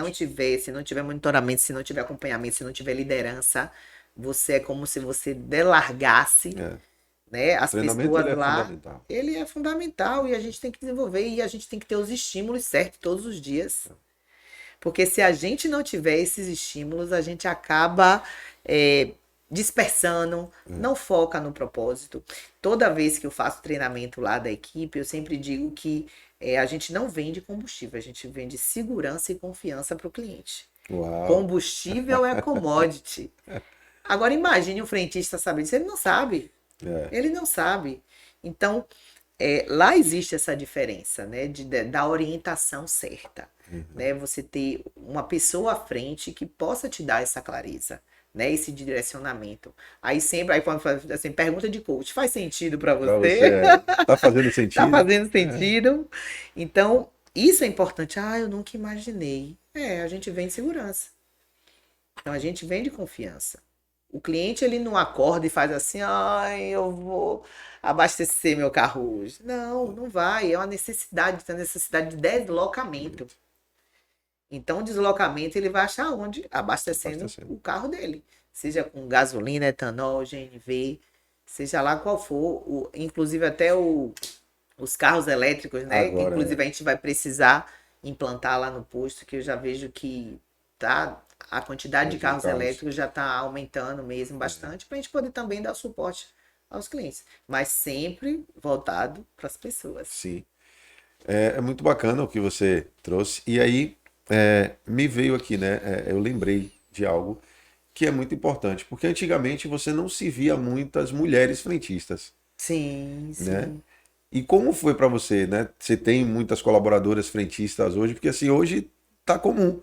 se não tiver monitoramento, se não tiver acompanhamento, se não tiver liderança, você é como se você delargasse, É. né? O As treinamento ele pessoas é lá, fundamental. ele é fundamental e a gente tem que desenvolver e a gente tem que ter os estímulos certos todos os dias. Porque se a gente não tiver esses estímulos, a gente acaba é, dispersando, não foca no propósito. Toda vez que eu faço treinamento lá da equipe, eu sempre digo que a gente não vende combustível, a gente vende segurança e confiança para o cliente. Uau! Combustível é commodity. Agora imagine um frentista saber disso, ele não sabe. É. Ele não sabe. Então, lá existe essa diferença, né, da orientação certa, né, você ter uma pessoa à frente que possa te dar essa clareza, né, esse direcionamento. Aí sempre, aí quando faz assim, pergunta de coach, faz sentido para Para você, você? tá fazendo Tá sentido? fazendo sentido? Então, isso é importante. Ah, eu nunca imaginei. A gente vem de segurança. Então, a gente vem de confiança. O cliente, ele não acorda e faz assim, ai, eu vou abastecer meu carro hoje. Não, não vai. É uma necessidade, tem necessidade de deslocamento. Então, o deslocamento ele vai achar onde? Abastecendo Abastecendo. o carro dele. Seja com gasolina, etanol, GNV, seja lá qual for. Inclusive até os carros elétricos, né? Que Agora inclusive a gente vai precisar implantar lá no posto, que eu já vejo que tá, a quantidade de hoje carros carros. elétricos já está aumentando mesmo bastante, para a gente poder também dar suporte aos clientes. Mas sempre voltado para as pessoas. Sim. É muito bacana o que você trouxe. E aí me veio aqui, né? Eu lembrei de algo que é muito importante, porque antigamente você não se via muitas mulheres frentistas, Sim, né? sim. E como foi para você, né? Você tem muitas colaboradoras frentistas hoje, porque assim, hoje tá comum,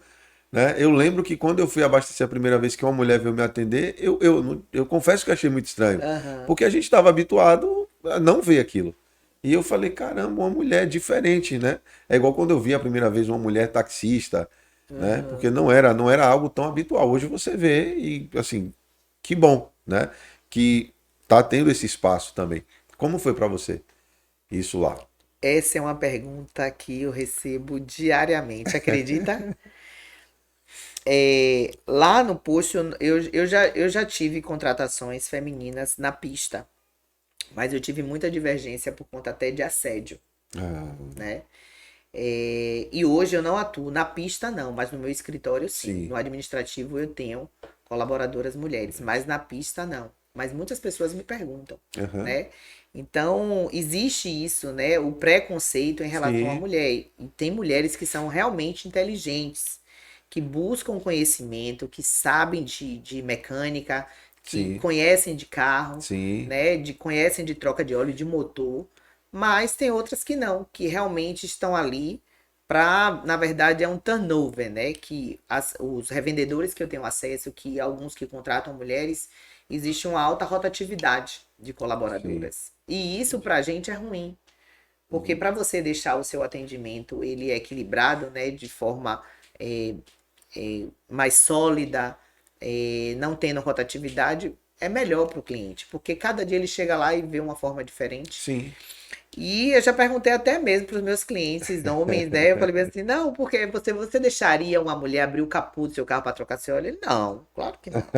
né? Eu lembro que quando eu fui abastecer a primeira vez que uma mulher veio me atender, eu confesso que achei muito estranho, Aham. porque a gente estava habituado a não ver aquilo. E eu falei, caramba, uma mulher diferente, né? É igual quando eu vi a primeira vez uma mulher taxista, né? Porque Uhum. não era algo tão habitual. Hoje você vê e assim, que bom, né? Que tá tendo esse espaço também. Como foi para você isso lá? Essa é uma pergunta que eu recebo diariamente, acredita? Lá no posto, eu já tive contratações femininas na pista, mas eu tive muita divergência por conta até de assédio, Ah, né? E hoje eu não atuo na pista, não, mas no meu escritório, sim. sim. No administrativo eu tenho colaboradoras mulheres, mas na pista, não. Mas muitas pessoas me perguntam, Aham. né? Então, existe isso, né? O preconceito em relação à Sim, mulher. E tem mulheres que são realmente inteligentes, que buscam conhecimento, que sabem de mecânica, que sim, conhecem de carro, sim, né? Conhecem de troca de óleo de motor, mas tem outras que não, que realmente estão ali para, na verdade, é um turnover, né? Que os revendedores que eu tenho acesso, que alguns que contratam mulheres, existe uma alta rotatividade de sim. colaboradoras. E isso para a gente é ruim, porque Uhum. para você deixar o seu atendimento ele equilibrado, né, de forma é, mais sólida, não tendo rotatividade, é melhor para o cliente, porque cada dia ele chega lá e vê uma forma diferente. Sim. E eu já perguntei até mesmo para os meus clientes, homens, né? Eu falei bem assim, não, porque você deixaria uma mulher abrir o capô do seu carro para trocar seu óleo? Ele, não, claro que não.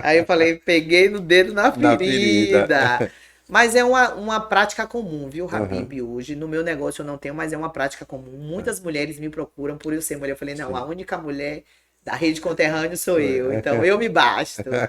Aí eu falei, peguei no dedo na Na ferida. ferida. Mas é uma prática comum, viu, Aham. Habib? Hoje no meu negócio eu não tenho, mas é uma prática comum. Muitas mulheres me procuram por eu ser mulher. Eu falei, não, a Sim. única mulher da rede conterrâneo sou Sou eu, então eu. eu me basto.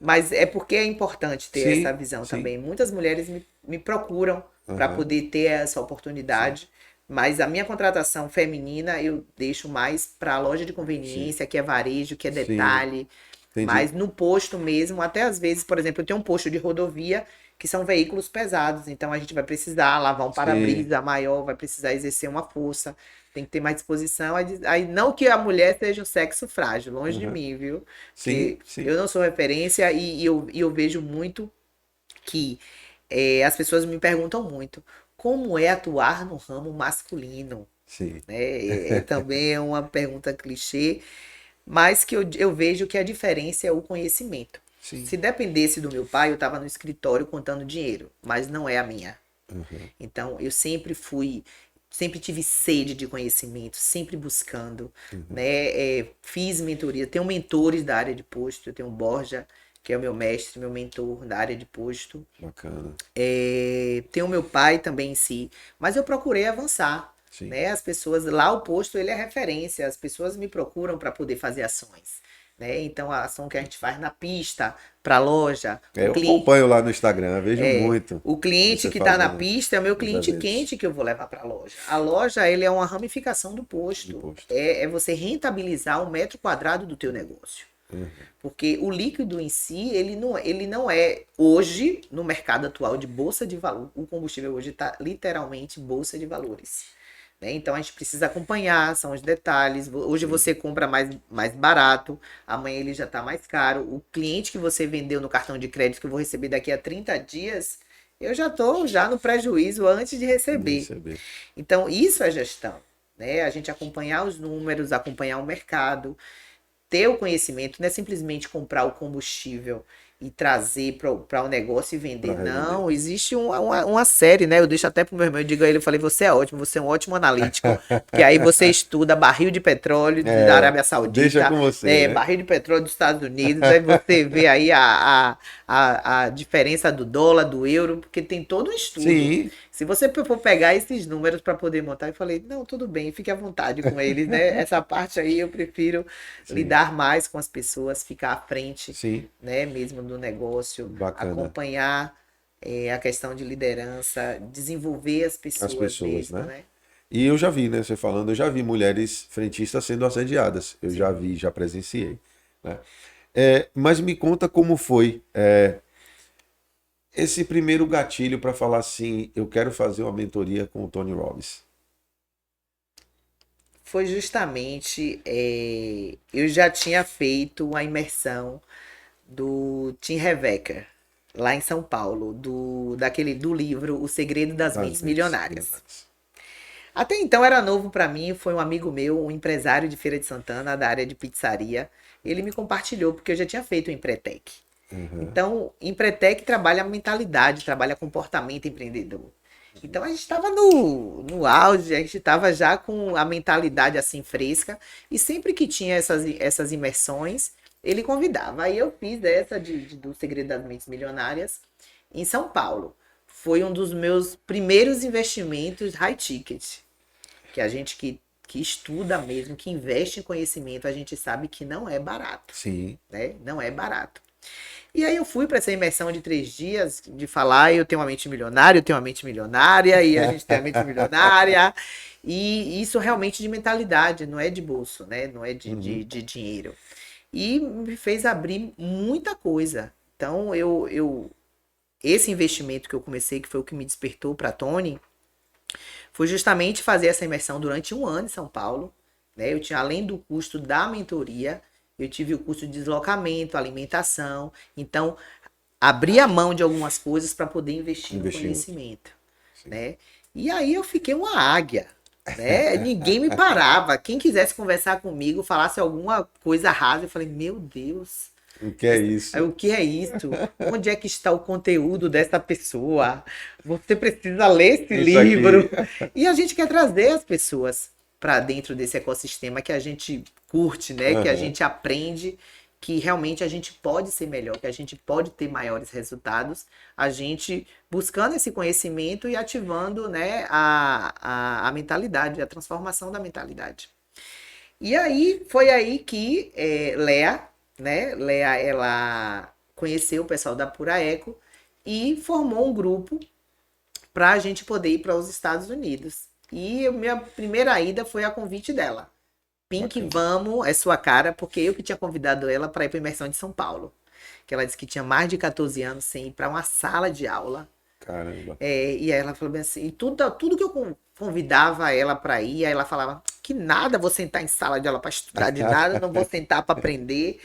Mas é porque é importante ter essa Sim, visão sim. também. Muitas mulheres me procuram para Aham. poder ter essa Sim, oportunidade, mas a minha contratação feminina eu deixo mais para a loja de sim, conveniência, que é varejo, que é sim. detalhe, Entendi. mas no posto mesmo, até às vezes, por exemplo, eu tenho um posto de rodovia que são veículos pesados, então a gente vai precisar lavar um Sim. para-brisa maior, vai precisar exercer uma força, tem que ter mais disposição. Aí não que a mulher seja um sexo frágil, longe de Aham. mim, viu? Sim, Porque sim. eu não sou referência e eu vejo muito que as pessoas me perguntam muito como é atuar no ramo masculino, Sim. né? Também é uma pergunta clichê, mas que eu vejo que a diferença é o conhecimento. Sim. Se dependesse do meu pai, eu estava no escritório contando dinheiro, mas não é a minha. Aham. Então, eu sempre tive sede de conhecimento, sempre buscando, Uhum. né? Fiz mentoria, tenho mentores da área de posto, eu tenho o Borja, que é o meu mestre, meu mentor da área de posto. Bacana. Tenho meu pai também em si, mas eu procurei avançar, Sim. né? As pessoas, lá o posto ele é referência, as pessoas me procuram para poder fazer ações, né? Então a ação que a gente faz na pista, para a loja, o Eu cliente, acompanho lá no Instagram, vejo muito o cliente você que está na fazendo pista é o meu os cliente eventos quente que eu vou levar para a loja. A loja ele é uma ramificação do de posto, posto. é você rentabilizar o metro quadrado do teu negócio. Uhum. Porque o líquido em si, ele não é, hoje, no mercado atual de bolsa de valor, o combustível hoje está literalmente bolsa de valores. Né? Então a gente precisa acompanhar, são os detalhes. Hoje Sim. você compra mais barato, amanhã ele já está mais caro. O cliente que você vendeu no cartão de crédito que eu vou receber daqui a 30 dias, eu já estou já no prejuízo antes de De receber. receber. Então isso é gestão. Né? A gente acompanhar os números, acompanhar o mercado, ter o conhecimento, não é simplesmente comprar o combustível e trazer para o negócio e vender. Para revender. Não, existe uma série, né? Eu deixo até pro meu irmão, eu digo a ele, eu falei, você é ótimo, você é um ótimo analítico, porque aí você estuda barril de petróleo da Arábia Deixa Saudita, com você, né? barril de petróleo dos Estados Unidos, aí você vê aí a diferença do dólar, do euro, porque tem todo um estudo. Sim, Se você for pegar esses números para poder montar, eu falei, não, tudo bem, fique à vontade com eles, né? Essa parte aí eu prefiro sim, lidar mais com as pessoas, ficar à frente, sim. né, mesmo do negócio, Bacana. acompanhar a questão de liderança, desenvolver as As pessoas pessoas, mesmo, né? né? E eu já vi, né? Você falando, eu já vi mulheres frentistas sendo assediadas. Eu já Sim. vi, já presenciei. Né? Mas me conta como foi esse primeiro gatilho para falar assim, eu quero fazer uma mentoria com o Tony Robbins. Foi justamente, eu já tinha feito uma imersão do Tim Revecker, lá em São Paulo, do livro O Segredo das Das Mentes mentes Milionárias. milionárias. Até então era novo para mim, foi um amigo meu, um empresário de Feira de Santana, da área de pizzaria. Ele me compartilhou, porque eu já tinha feito o Empretec. Uhum. Então, Empretec trabalha a mentalidade, trabalha comportamento empreendedor. Então, a gente estava no auge, a gente estava já com a mentalidade assim fresca, e sempre que tinha essas imersões, ele convidava. Aí eu fiz essa do Segredo das Mentes Milionárias em São Paulo. Foi um dos meus primeiros investimentos high ticket, que a gente que estuda mesmo, que investe em conhecimento, a gente sabe que não é barato, Sim. né? Não é barato. E aí eu fui para essa imersão de 3 dias, de falar, eu tenho uma mente milionária, eu tenho uma mente milionária, e a gente tem a mente milionária. E isso realmente de mentalidade, não é de bolso, né? Não é Uhum. de dinheiro. E me fez abrir muita coisa. Então, esse investimento que eu comecei, que foi o que me despertou para a Tony, foi justamente fazer essa imersão durante um ano em São Paulo. Né? Eu tinha, além do custo da mentoria, eu tive o custo de deslocamento, alimentação. Então, abrir a mão de algumas coisas para poder investir no Investir em outro. conhecimento. Sim. Né? E aí eu fiquei uma águia. Né? Ninguém me parava. Quem quisesse conversar comigo, falasse alguma coisa rasa, eu falei, meu Deus. O que é isso? O que é isso? Onde é que está o conteúdo dessa pessoa? Você precisa ler esse Isso livro. aqui. E a gente quer trazer as pessoas para dentro desse ecossistema que a gente curte, né? Que a Uhum. gente aprende que realmente a gente pode ser melhor, que a gente pode ter maiores resultados, a gente buscando esse conhecimento e ativando, né, a mentalidade, a transformação da mentalidade. E aí, foi aí que Lea, né? Lea, ela conheceu o pessoal da Pura Eco e formou um grupo para a gente poder ir para os Estados Unidos. E a minha primeira ida foi a convite dela. Pink, Bacana. vamos, é sua cara, porque eu que tinha convidado ela para ir para a imersão de São Paulo. Que ela disse que tinha mais de 14 anos sem ir para uma sala de aula. Caramba. E aí ela falou bem assim, e tudo que eu convidava ela para ir, aí ela falava que nada, vou sentar em sala de aula para estudar de nada, não vou sentar para aprender.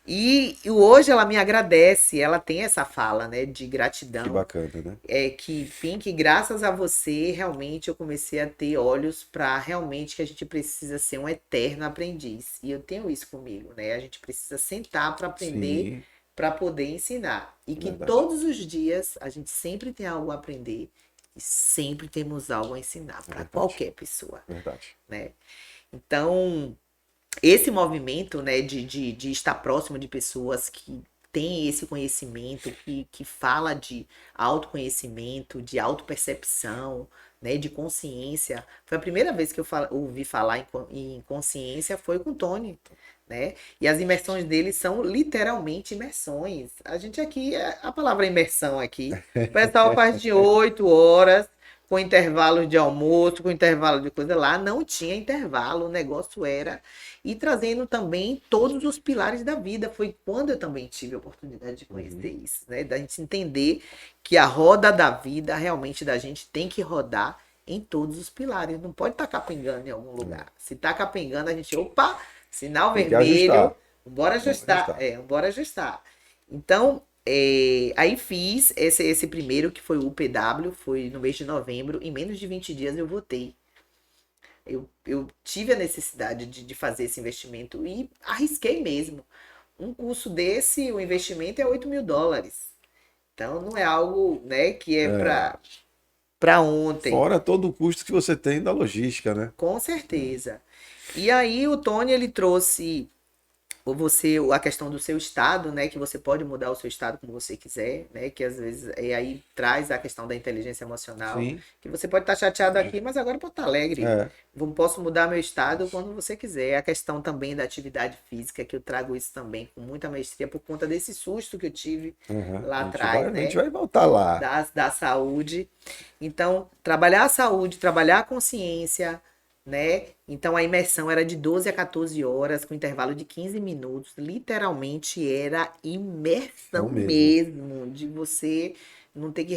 E hoje ela me agradece, ela tem essa fala, né, de Que gratidão, bacana, né? que Pink, graças a você, realmente eu comecei a ter olhos para realmente que a gente precisa ser um eterno aprendiz. E eu tenho isso comigo, né? A gente precisa sentar para aprender, Sim, para poder ensinar. E que verdade. todos os dias a gente sempre tem algo a aprender e sempre temos algo a ensinar para Verdade. qualquer pessoa, Verdade. né? Então, esse movimento, né, de estar próximo de pessoas tem esse conhecimento, que fala de autoconhecimento, de autopercepção, né, de consciência. Foi a primeira vez que eu ouvi falar em consciência foi com o Tony, né? E as imersões dele são literalmente imersões. A gente aqui, a palavra imersão aqui, o pessoal faz de 8 horas, com intervalos de almoço, com intervalo de coisa lá, não tinha intervalo, o negócio era. E trazendo também todos os pilares da vida. Foi quando eu também tive a oportunidade de conhecer isso, né? Da gente entender que a roda da vida, realmente, da gente tem que rodar em todos os pilares. Não pode estar capengando em algum lugar. Se está capengando, a gente, opa, sinal Tem que vermelho, ajustar. bora ajustar. Bora ajustar. Então, aí fiz esse primeiro, que foi o UPW, foi no mês de novembro. Em menos de 20 dias eu votei. Eu tive a necessidade de fazer esse investimento e arrisquei mesmo. Um curso desse, o investimento é US$ 8.000. Então, não é algo, né, que é para ontem. Fora todo o custo que você tem da logística, né? Com certeza. E aí o Tony, ele trouxe a questão do seu estado, né, que você pode mudar o seu estado como você quiser, né, que às vezes aí traz a questão da inteligência emocional, Sim. que você pode estar chateado aqui, mas agora pode estar alegre. É. Posso mudar meu estado quando você quiser. A questão também da atividade física, que eu trago isso também com muita maestria por conta desse susto que eu tive lá atrás, A gente né, vai voltar lá. da saúde. Então, trabalhar a saúde, trabalhar a consciência, né? Então, a imersão era de 12 a 14 horas, com intervalo de 15 minutos. Literalmente era imersão Não mesmo. mesmo, de você não ter que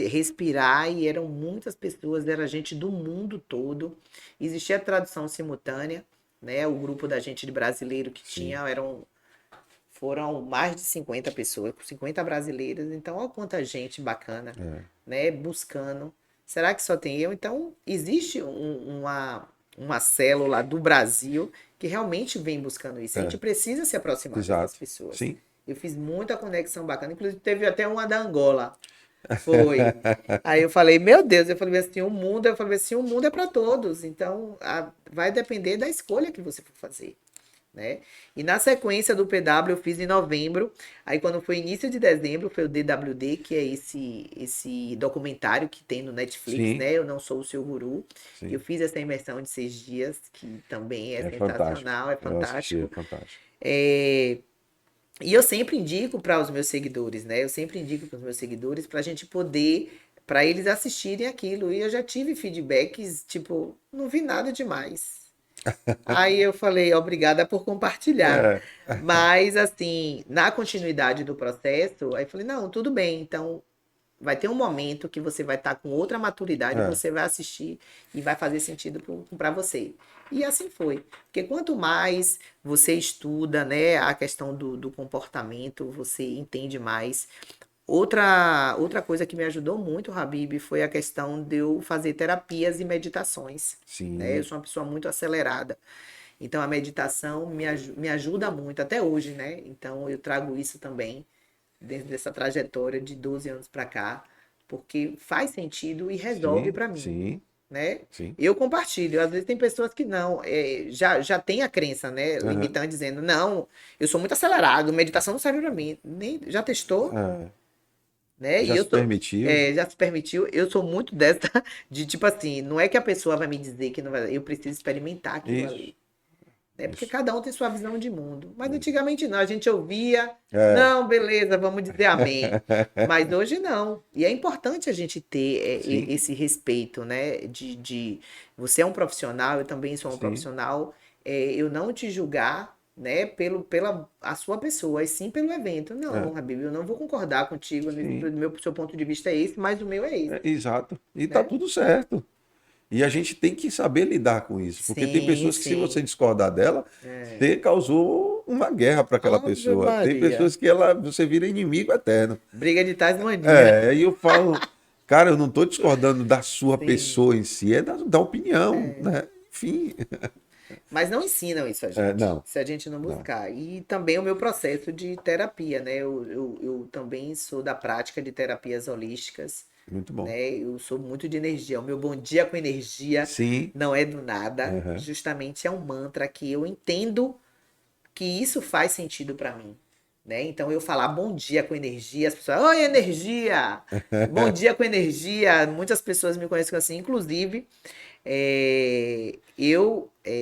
respirar. E eram muitas pessoas, era gente do mundo todo. Existia tradução simultânea, né? O grupo da gente de brasileiro que Sim. tinha foram mais de 50 pessoas, 50 brasileiras. Então, olha quanta gente bacana, né? Buscando. Será que só tem eu? Então, existe uma célula do Brasil que realmente vem buscando isso. A gente precisa se aproximar dessas Exato. pessoas. Sim. Eu fiz muita conexão bacana. Inclusive, teve até uma da Angola. Foi. Aí eu falei, meu Deus, eu falei assim, o mundo é para todos. Então, vai depender da escolha que você for fazer. Né? E na sequência do PW eu fiz em novembro. Aí quando foi início de dezembro foi o DWD, que é esse documentário que tem no Netflix, Sim. né? Eu Não Sou o Seu Guru. Sim. Eu fiz essa imersão de 6 dias, que também é sensacional, fantástico. é fantástico. É fantástico. E eu sempre indico para os meus seguidores, né? Eu sempre indico para os meus seguidores para a gente poder, para eles assistirem aquilo. E eu já tive feedbacks, tipo, não vi nada demais. Aí eu falei, obrigada por compartilhar. Mas, assim, na continuidade do processo, aí eu falei, não, tudo bem. Então, vai ter um momento que você vai estar com outra maturidade, você vai assistir e vai fazer sentido para você. E assim foi. Porque quanto mais você estuda, né, a questão do comportamento, você entende mais. Outra coisa que me ajudou muito, Habib, foi a questão de eu fazer terapias e meditações. Né? Eu Sim. sou uma pessoa muito acelerada. Então, a meditação me ajuda muito, até hoje, né? Então, eu trago isso também, dentro dessa trajetória de 12 anos para cá, porque faz sentido e resolve Sim. para mim, Sim. né? Sim. Eu compartilho. Às vezes tem pessoas que não, já tem a crença, né? Limitante, dizendo, não, eu sou muito acelerado, meditação não serve para mim. Nem, já testou? Né? E Já se permitiu. já se permitiu. Eu sou muito dessa, de tipo assim, não é que a pessoa vai me dizer que não vai, eu preciso experimentar aquilo Isso. ali. Né? Porque Isso. cada um tem sua visão de mundo. Mas antigamente não, a gente ouvia, É. não, beleza, vamos dizer amém. Mas hoje não. E é importante a gente ter Sim. esse respeito, né? Você é um profissional, eu também sou um Sim. profissional, eu não te julgar, né, pela a sua pessoa, e sim pelo evento. Não, Habib, eu não vou concordar contigo, seu ponto de vista é esse, mas o meu é esse. Exato. E tá Né? tudo certo. E a gente tem que saber lidar com isso. Porque tem Sim, pessoas que, se sim. você discordar dela, você causou uma guerra para aquela Ave pessoa. Tem Maria. pessoas que você vira inimigo eterno. Briga de Tasmania. Aí eu falo, cara, eu não estou discordando da sua Sim. pessoa em si, é da opinião, né? Enfim. Mas não ensinam isso a gente, Não. se a gente não buscar. E também o meu processo de terapia, né? Eu também sou da prática de terapias holísticas, Muito bom. né? Eu sou muito de energia. O meu bom dia com energia Sim. não é do nada. Justamente é um mantra que eu entendo que isso faz sentido para mim. né? Então eu falar bom dia com energia, as pessoas, oi, energia! Bom dia com energia. Muitas pessoas me conhecem assim, inclusive.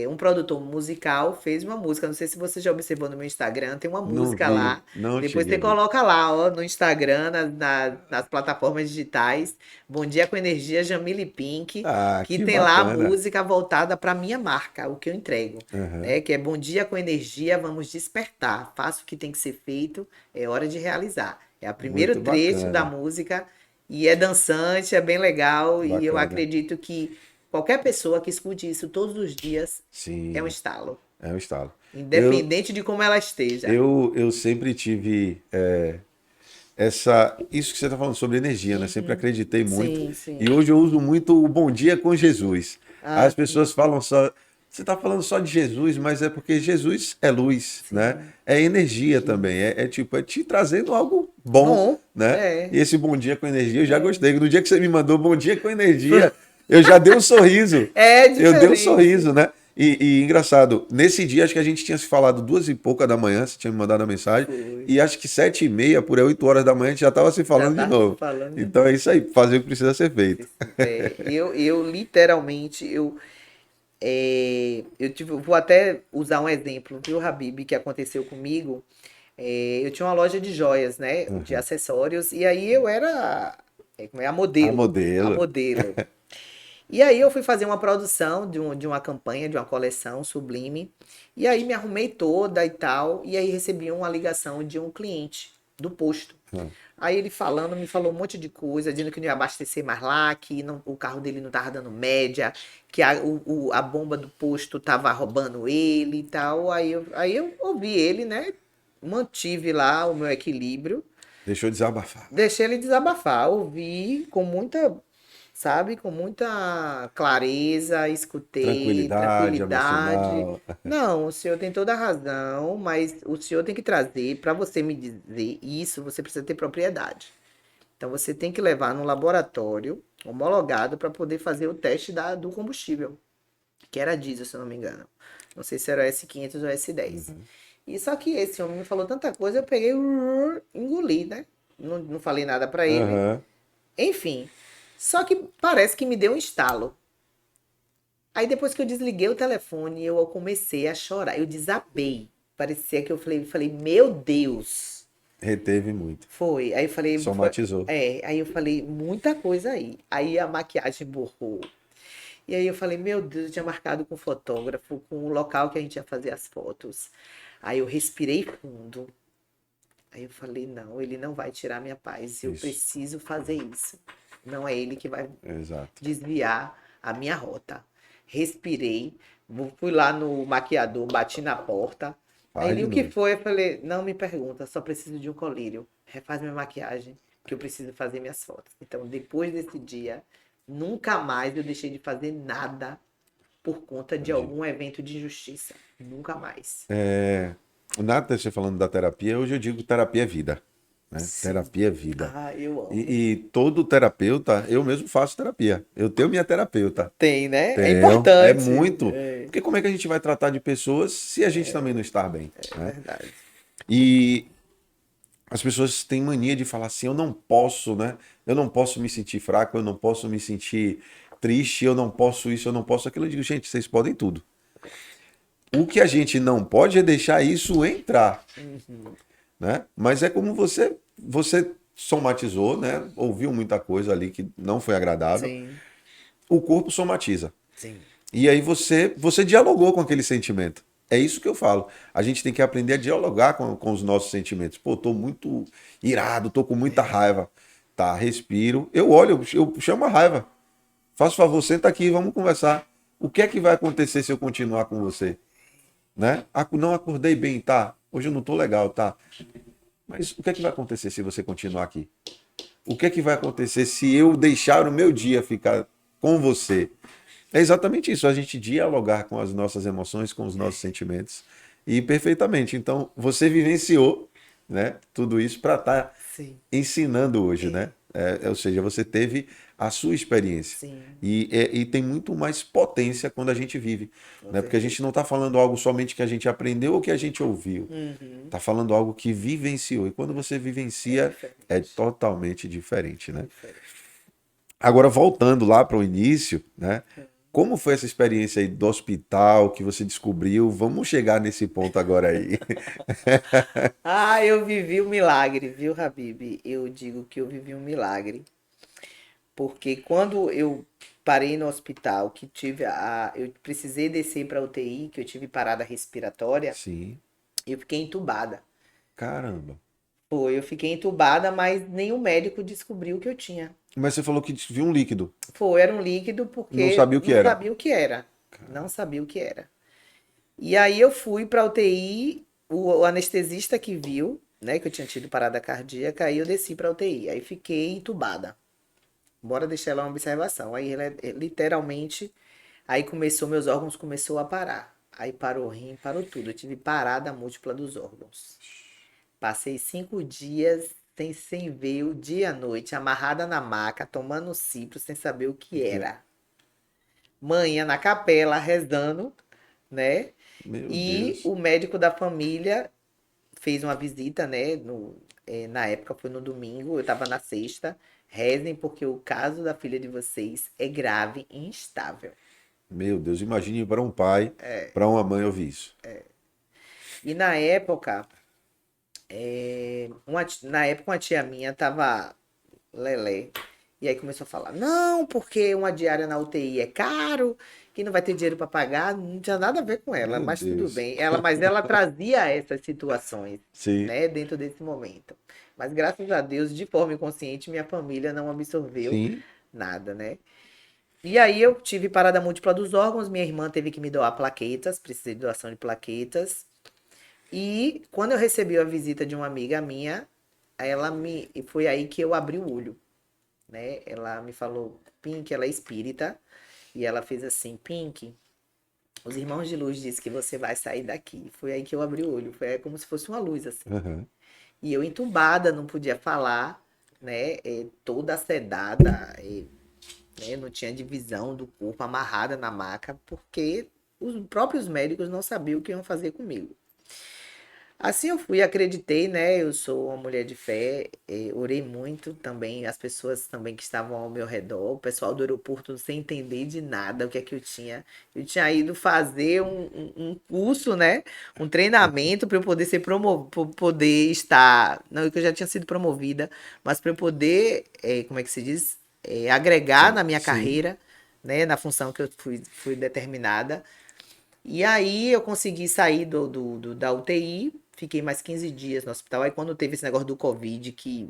Um produtor musical fez uma música. Não sei se você já observou no meu Instagram, tem uma Não música vi, lá. não Depois cheguei você a ver. coloca lá, ó, no Instagram, nas plataformas digitais. Bom Dia com Energia, Jamile Pink, Ah, que que tem lá a bacana. música voltada para minha marca, o que eu entrego, Aham. né? Que é Bom Dia com Energia, vamos despertar. Faça o que tem que ser feito, é hora de realizar. É o primeiro Muito trecho da bacana, música e é dançante, é bem legal e eu bacana. acredito que qualquer pessoa que escute isso todos os dias é um Sim, estalo, é um estalo. Eu, independente de como ela esteja. eu sempre tive isso que você está falando sobre energia, né? Sempre acreditei muito. Sim, sim. E hoje eu uso muito o Bom Dia com Jesus. Ah, As pessoas falam só, você está falando só de Jesus, mas é porque Jesus é luz, né? sim. É energia também. Isso. É tipo, é te trazendo algo bom, Bom, né? é. E esse Bom Dia com energia eu já gostei. No dia que você me mandou Bom Dia com energia, eu já dei um sorriso. É Eu dei um diferente. sorriso, né? E engraçado, nesse dia acho que a gente tinha se falado 2h pouca da manhã, você tinha me mandado a mensagem, Foi. e acho que 7h30, por aí, 8 horas da manhã, a gente já estava se Já falando de tá se novo. falando de Então novo. é isso aí, fazer o que precisa ser feito. Eu literalmente, vou até usar um exemplo, viu, Habib, que aconteceu comigo. Eu tinha uma loja de joias, né, de Uhum. acessórios, e aí eu era como é, A a modelo. modelo. E aí eu fui fazer uma produção de uma campanha, de uma coleção sublime, e aí me arrumei toda e tal, e aí recebi uma ligação de um cliente do posto. Uhum. Aí ele falando, me falou um monte de coisa, dizendo que não ia abastecer mais lá, que o carro dele não tava dando média, que a bomba do posto tava roubando ele e tal. Aí eu ouvi ele, né? Mantive lá o meu equilíbrio, Deixou desabafar. deixei ele desabafar, ouvi com muita, sabe, com muita clareza, escutei, Tranquilidade tranquilidade. emocional. Não, o senhor tem toda a razão, mas o senhor tem que trazer, para você me dizer isso, você precisa ter propriedade. Então você tem que levar no laboratório homologado para poder fazer o teste do combustível, que era diesel, se eu não me engano. Não sei se era o S500 ou S10. Uhum. E só que esse homem me falou tanta coisa, eu peguei, engoli, né? Não falei nada para ele. Aham. Enfim, só que parece que me deu um estalo. Aí depois que eu desliguei o telefone, eu comecei a chorar. Eu desabei. Parecia que eu falei, meu Deus. Reteve muito. Foi. Aí eu falei, Somatizou. aí eu falei, muita coisa aí. Aí a maquiagem borrou. E aí eu falei, meu Deus, eu tinha marcado com o fotógrafo, com o local que a gente ia fazer as fotos. Aí eu respirei fundo. Aí eu falei, não, ele não vai tirar minha paz. Eu Isso. preciso fazer isso. Não é ele que vai Exato. desviar a minha rota. Respirei, fui lá no maquiador, bati na porta. Aí Faz ele, de o que novo. foi? Eu falei, não me pergunta, só preciso de um colírio. Refaz minha maquiagem, que eu preciso fazer minhas fotos. Então, depois desse dia, nunca mais eu deixei de fazer nada por conta de Entendi. algum evento de injustiça. Nunca mais. Nada, você falando da terapia, hoje eu digo terapia é vida, né? Sim. Terapia é vida. Ah, eu amo. E todo terapeuta, eu mesmo faço terapia. Eu tenho minha terapeuta. Tem, né? É Tenho. É importante. muito. Porque como é que a gente vai tratar de pessoas se a gente também não está bem, É né? verdade. E as pessoas têm mania de falar assim, eu não posso, né? Eu não posso me sentir fraco, eu não posso me sentir triste, eu não posso isso, eu não posso aquilo. Eu digo, gente, vocês podem tudo. O que a gente não pode é deixar isso entrar, né? Mas é como você somatizou, né? Ouviu muita coisa ali que não foi agradável. Sim, O corpo somatiza. sim. E aí você dialogou com aquele sentimento. É isso que eu falo. A gente tem que aprender a dialogar com os nossos sentimentos. Pô, tô muito irado, tô com muita raiva. Tá, respiro. Eu olho, eu chamo a raiva. Faço favor, senta aqui, vamos conversar. O que é que vai acontecer se eu continuar com você? Né? Não acordei bem, tá? Hoje eu não tô legal, tá? Mas o que é que vai acontecer se você continuar aqui? O que é que vai acontecer se eu deixar o meu dia ficar com você? É exatamente isso, a gente dialogar com as nossas emoções, com os nossos sentimentos. E perfeitamente. Então, você vivenciou, né, tudo isso para estar Sim. ensinando hoje, né? Ou seja, você teve a sua experiência. Sim, E tem muito mais potência quando a gente vive, com né? Porque a gente certeza. não está falando algo somente que a gente aprendeu ou que a gente ouviu. Uhum. Está falando algo que vivenciou. E quando você É vivencia, é diferente. totalmente diferente, É né? diferente. Agora, voltando lá para o início, né? Como foi essa experiência aí do hospital que você descobriu? Vamos chegar nesse ponto agora aí. Ah, eu vivi um milagre, viu, Habib? Eu digo que eu vivi um milagre. Porque quando eu parei no hospital, que eu precisei descer para UTI, que eu tive parada respiratória, Sim, eu fiquei entubada. caramba. Foi, eu fiquei entubada, mas nenhum médico descobriu o que eu tinha. Mas você falou que viu um líquido. Foi, era um líquido Não porque sabia o que não era. sabia o que era. Não sabia o que era. E aí eu fui para UTI, o anestesista que viu, né, que eu tinha tido parada cardíaca, aí eu desci para UTI. Aí fiquei entubada. Bora deixar lá uma observação. Aí literalmente, aí começou, meus órgãos começou a parar. Aí parou o rim, parou tudo. Eu tive parada múltipla dos órgãos. Passei 5 dias sem ver o dia e a noite, amarrada na maca, tomando cipro, sem saber o que Que- era. Manhã na capela, rezando, né? Meu E Deus. o médico da família fez uma visita, né? Na época foi no domingo, eu estava na sexta. Rezem porque o caso da filha de vocês é grave e instável. Meu Deus. Imagine para um pai, para uma mãe ouvir isso. E na época, na época uma tia minha tava lelé. E aí começou a falar, não, porque uma diária na UTI é caro, que não vai ter dinheiro para pagar, não tinha nada a ver com ela, Meu mas tudo Deus. bem. Mas ela trazia essas situações, Sim, né, dentro desse momento. Mas graças a Deus, de forma inconsciente, minha família não absorveu sim. nada, né? E aí eu tive parada múltipla dos órgãos, minha irmã teve que me doar plaquetas, precisei de doação de plaquetas. E quando eu recebi a visita de uma amiga minha, e foi aí que eu abri o olho, né? Ela me falou, Pink, ela é espírita, e ela fez assim, Pink, os irmãos de luz dizem que você vai sair daqui. Foi aí que eu abri o olho, foi como se fosse uma luz assim. Aham. E eu entubada, não podia falar, né? Toda sedada, né? Não tinha divisão do corpo, amarrada na maca, porque os próprios médicos não sabiam o que iam fazer comigo. Assim eu fui, acreditei, né? Eu sou uma mulher de fé, orei muito também, as pessoas também que estavam ao meu redor, o pessoal do aeroporto sem entender de nada o que é que eu tinha. Eu tinha ido fazer um curso, né? Um treinamento para eu poder ser poder estar. Não, que eu já tinha sido promovida, mas para eu poder, como é que se diz? Agregar na minha Sim. carreira, né? Na função que eu fui determinada. E aí eu consegui sair da UTI, fiquei mais 15 dias no hospital. Aí quando teve esse negócio do Covid, que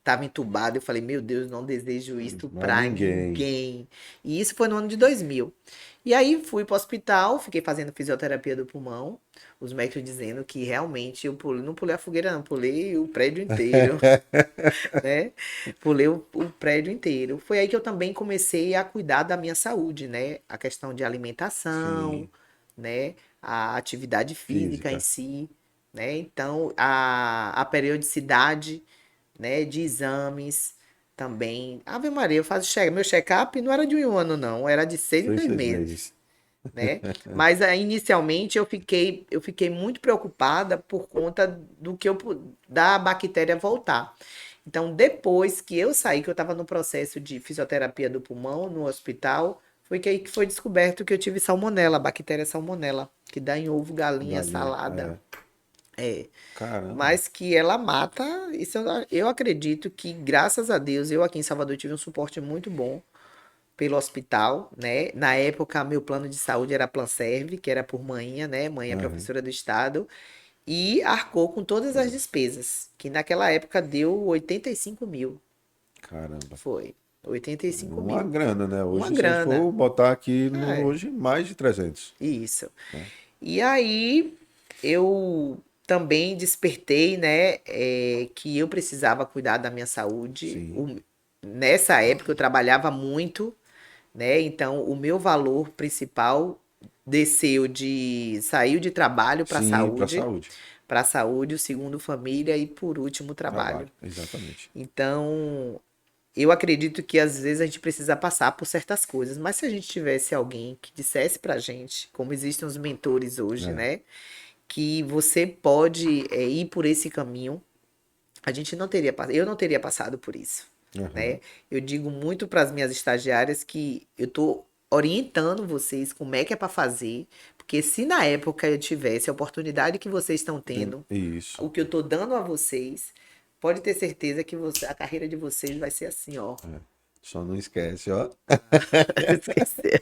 tava entubado, eu falei, meu Deus, não desejo isso Mas pra ninguém. ninguém. E isso foi no ano de 2000. E aí fui pro hospital, fiquei fazendo fisioterapia do pulmão, os médicos dizendo que realmente eu pulei, não pulei a fogueira não, pulei o prédio inteiro, né? Pulei o prédio inteiro. Foi aí que eu também comecei a cuidar da minha saúde, né? A questão de alimentação, Sim. né? A atividade física em Física. si, né? Então, a periodicidade, né, de exames também. Ave Maria, eu faço meu check-up não era de um ano, não, era de 6 em 6 6 meses, meses. né? Mas inicialmente eu fiquei muito preocupada por conta da bactéria voltar. Então, depois que eu saí, que eu estava no processo de fisioterapia do pulmão no hospital, foi que aí que foi descoberto que eu tive salmonela, bactéria salmonela, que dá em ovo, galinha, Galinha. salada. É. É, Caramba. mas que ela mata, isso eu acredito que, graças a Deus, eu aqui em Salvador tive um suporte muito bom pelo hospital, né? Na época, meu plano de saúde era Planserve, que era por manhã, né? Mãe é Aham. professora do estado, e arcou com todas as despesas, que naquela época deu 85 mil. Caramba. Foi, 85 Uma mil. grana, né? Uma Hoje, se a gente grana. for botar aqui, no, É, hoje, mais de 300. isso. Né? E aí eu também despertei, né, que eu precisava cuidar da minha saúde. Sim. Nessa época eu trabalhava muito, né? Então o meu valor principal saiu de trabalho Sim, para a saúde. para saúde, o segundo família e por último trabalho. Trabalho. Exatamente. Então eu acredito que às vezes a gente precisa passar por certas coisas, mas se a gente tivesse alguém que dissesse pra gente, como existem os mentores hoje, É. né, que você pode ir por esse caminho, a gente não teria, eu não teria passado por isso, Aham. né? Eu digo muito para as minhas estagiárias que eu tô orientando vocês como é que é para fazer, porque se na época eu tivesse a oportunidade que vocês estão tendo, Isso. o que eu tô dando a vocês, pode ter certeza que a carreira de vocês vai ser assim, ó. Só não esquece, ó. Esquecer.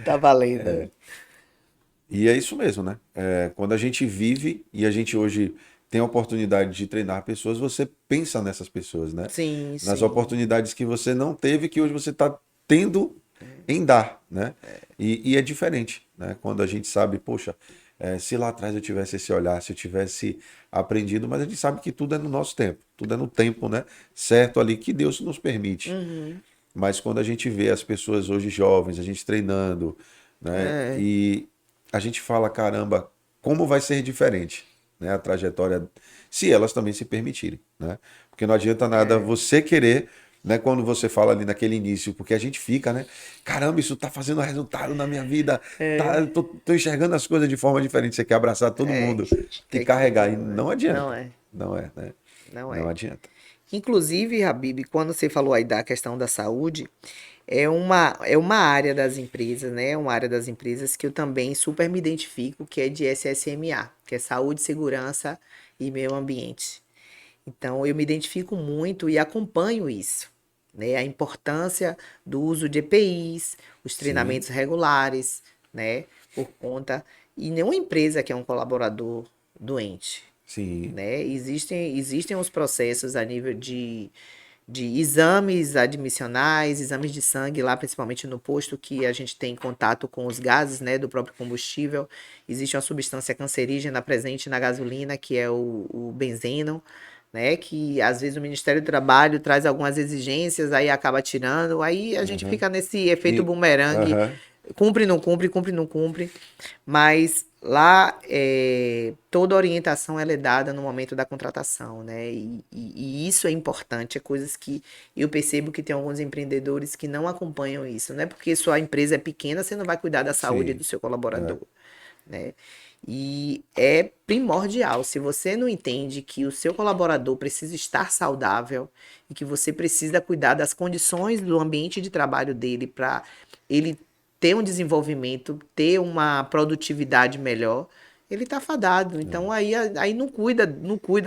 Tá valendo. E é isso mesmo, né? Quando a gente vive e a gente hoje tem a oportunidade de treinar pessoas, você pensa nessas pessoas, né? Sim, Nas sim. oportunidades que você não teve, que hoje você está tendo em dar, né? E é diferente, né? Quando a gente sabe, poxa, se lá atrás eu tivesse esse olhar, se eu tivesse aprendido, mas a gente sabe que tudo é no nosso tempo, tudo é no tempo, né? Certo ali que Deus nos permite. Uhum. Mas quando a gente vê as pessoas hoje jovens, a gente treinando, né? É, E a gente fala, caramba, como vai ser diferente, né? A trajetória, se elas também se permitirem, né? Porque não adianta nada é, você querer, né? Quando você fala ali naquele início, porque a gente fica, né? Caramba, isso tá fazendo resultado na minha vida, tá, eu tô enxergando as coisas de forma diferente. Você quer abraçar todo é. mundo, te É que carregar, e não é. não Não adianta, é. não é, né? Não Não é. adianta. Inclusive, Habib, quando você falou aí da questão da saúde, é uma área das empresas, né? Uma área das empresas que eu também super me identifico, que é de SSMA, que é Saúde, Segurança e Meio Ambiente. Então, eu me identifico muito e acompanho isso, né? A importância do uso de EPIs, os Sim, treinamentos regulares, né? Por conta. E nenhuma empresa que é um colaborador doente, sim, né? Existem os processos a nível de exames admissionais, exames de sangue, lá principalmente no posto que a gente tem contato com os gases, né, do próprio combustível. Existe uma substância cancerígena presente na gasolina, que é o benzeno, né, que às vezes o Ministério do Trabalho traz algumas exigências, aí acaba tirando, aí a gente aham. fica nesse efeito E, bumerangue, aham. cumpre, não cumpre, cumpre, não cumpre. Mas lá toda a orientação ela é dada no momento da contratação, né? E isso é importante, é coisas que eu percebo que tem alguns empreendedores que não acompanham isso, não é porque sua empresa é pequena, você não vai cuidar da saúde Sim, do seu é, colaborador, né? E é primordial, se você não entende que o seu colaborador precisa estar saudável e que você precisa cuidar das condições do ambiente de trabalho dele para ele ter um desenvolvimento, ter uma produtividade melhor, ele está fadado. Então aí não cuida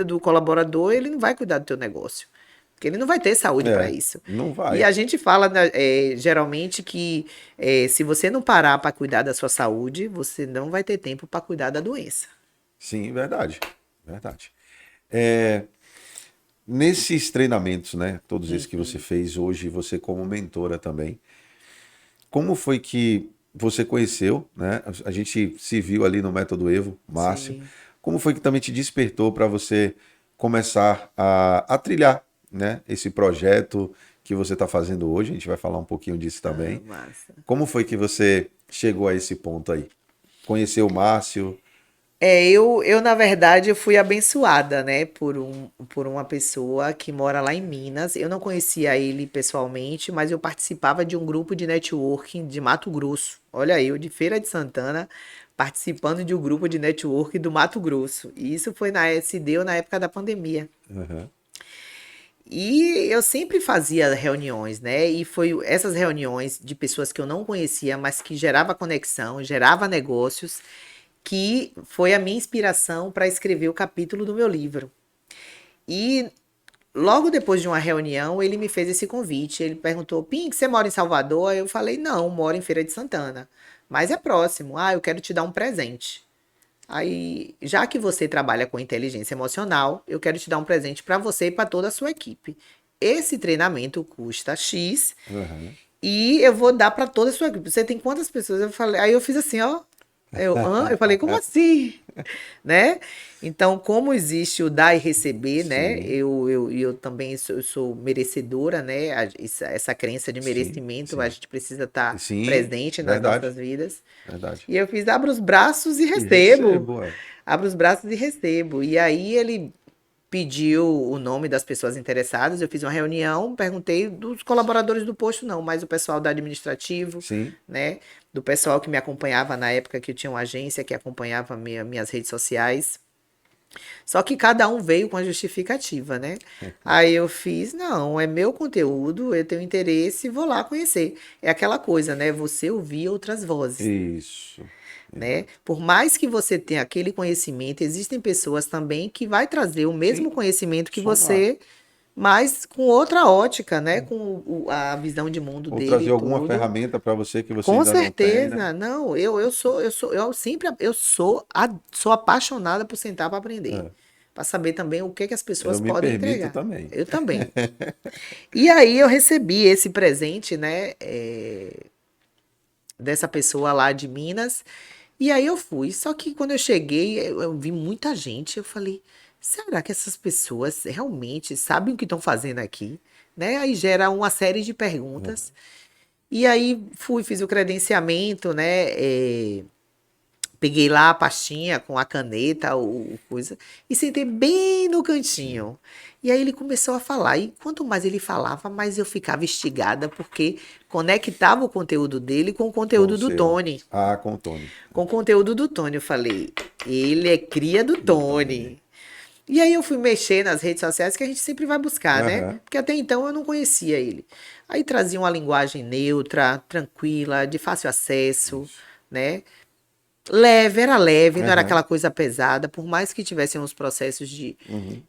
do colaborador, ele não vai cuidar do teu negócio. Porque ele não vai ter saúde para isso. não E vai. a gente fala, né, geralmente que se você não parar para cuidar da sua saúde, você não vai ter tempo para cuidar da doença. Sim, verdade, verdade. É, nesses treinamentos, né, todos esses que você Uhum. fez hoje, você como mentora também, como foi que você conheceu, né? A gente se viu ali no Método Evo, Márcio. Sim. Como foi que também te despertou para você começar a trilhar, né, esse projeto que você está fazendo hoje? A gente vai falar um pouquinho disso Ah, também. massa. Como foi que você chegou a esse ponto aí? Conheceu o Márcio? Na verdade, eu fui abençoada, né, por uma pessoa que mora lá em Minas. Eu não conhecia ele pessoalmente, mas eu participava de um grupo de networking de Mato Grosso. Olha, eu de Feira de Santana, participando de um grupo de networking do Mato Grosso. E isso se deu na época da pandemia. Aham. E eu sempre fazia reuniões, né? E foi essas reuniões de pessoas que eu não conhecia, mas que gerava conexão, gerava negócios, que foi a minha inspiração para escrever o capítulo do meu livro. E logo depois de uma reunião, ele me fez esse convite. Ele perguntou: Pink, você mora em Salvador? Eu falei: não, moro em Feira de Santana. Mas é próximo. Ah, eu quero te dar um presente. Aí, já que você trabalha com inteligência emocional, eu quero te dar um presente para você e para toda a sua equipe. Esse treinamento custa X Aham. e eu vou dar para toda a sua equipe. Você tem quantas pessoas? Eu falei, aí eu fiz assim, ó. Eu falei, como assim? Né? Então, como existe o dar e receber, né? Sim, Eu também eu sou merecedora, né? Essa crença de sim, merecimento, a sim. gente precisa estar Sim, presente nas verdade, nossas vidas. verdade. E eu fiz, abro os braços e E recebo. recebo, é. Abro os braços e recebo. E aí ele pediu o nome das pessoas interessadas, eu fiz uma reunião, perguntei dos colaboradores do posto, não, mas o pessoal do administrativo, Sim. né? Do pessoal que me acompanhava na época que eu tinha uma agência que acompanhava minhas redes sociais. Só que cada um veio com a justificativa, né? Aí eu fiz, não, é meu conteúdo, eu tenho interesse, vou lá conhecer. É aquela coisa, né? Você ouvir outras vozes, Isso. né? Por mais que você tenha aquele conhecimento, existem pessoas também que vai trazer o mesmo Sim. conhecimento que Somar. você, mas com outra ótica, né? Com a visão de mundo Ou dele e trazer alguma tudo. ferramenta para você que você Com ainda não tem, né? certeza. Não, eu sou apaixonada por sentar para aprender, É. para saber também o que que as Eu pessoas me podem permito entregar. também. Eu também. E aí eu recebi esse presente, né, dessa pessoa lá de Minas. E aí eu fui. Só que quando eu cheguei, eu vi muita gente. Eu falei, será que essas pessoas realmente sabem o que estão fazendo aqui? Né? Aí gera uma série de perguntas. E aí fui, fiz o credenciamento, né? Peguei lá a pastinha com a caneta, o coisa, e sentei bem no Sim. cantinho. E aí ele começou a falar. E quanto mais ele falava, mais eu ficava instigada, porque conectava o conteúdo dele com o Com o conteúdo do seu. Tony. Ah, com o Tony. Com o conteúdo do Tony. Eu falei, ele é cria do Do Tony. Tony. E aí eu fui mexer nas redes sociais que a gente sempre vai buscar, né? Aham. Porque até então eu não conhecia ele. Aí trazia uma linguagem neutra, tranquila, de fácil acesso, Isso. né? Leve, era leve, não era Aham. aquela coisa pesada, por mais que tivessem uns processos Uhum.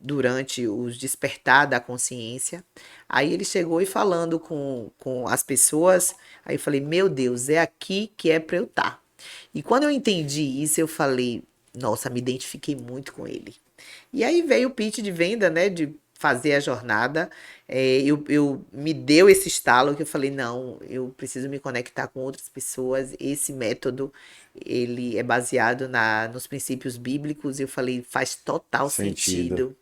durante os despertar da consciência. Aí ele chegou e falando com as pessoas, aí eu falei, meu Deus, é aqui que é para eu estar. E quando eu entendi isso, eu falei, nossa, me identifiquei muito com ele. E aí veio o pitch de venda, né, de fazer a jornada. Eu me deu esse estalo que eu falei, não, eu preciso me conectar com outras pessoas. Esse método, ele é baseado nos princípios bíblicos. Eu falei, faz total Sentido. sentido.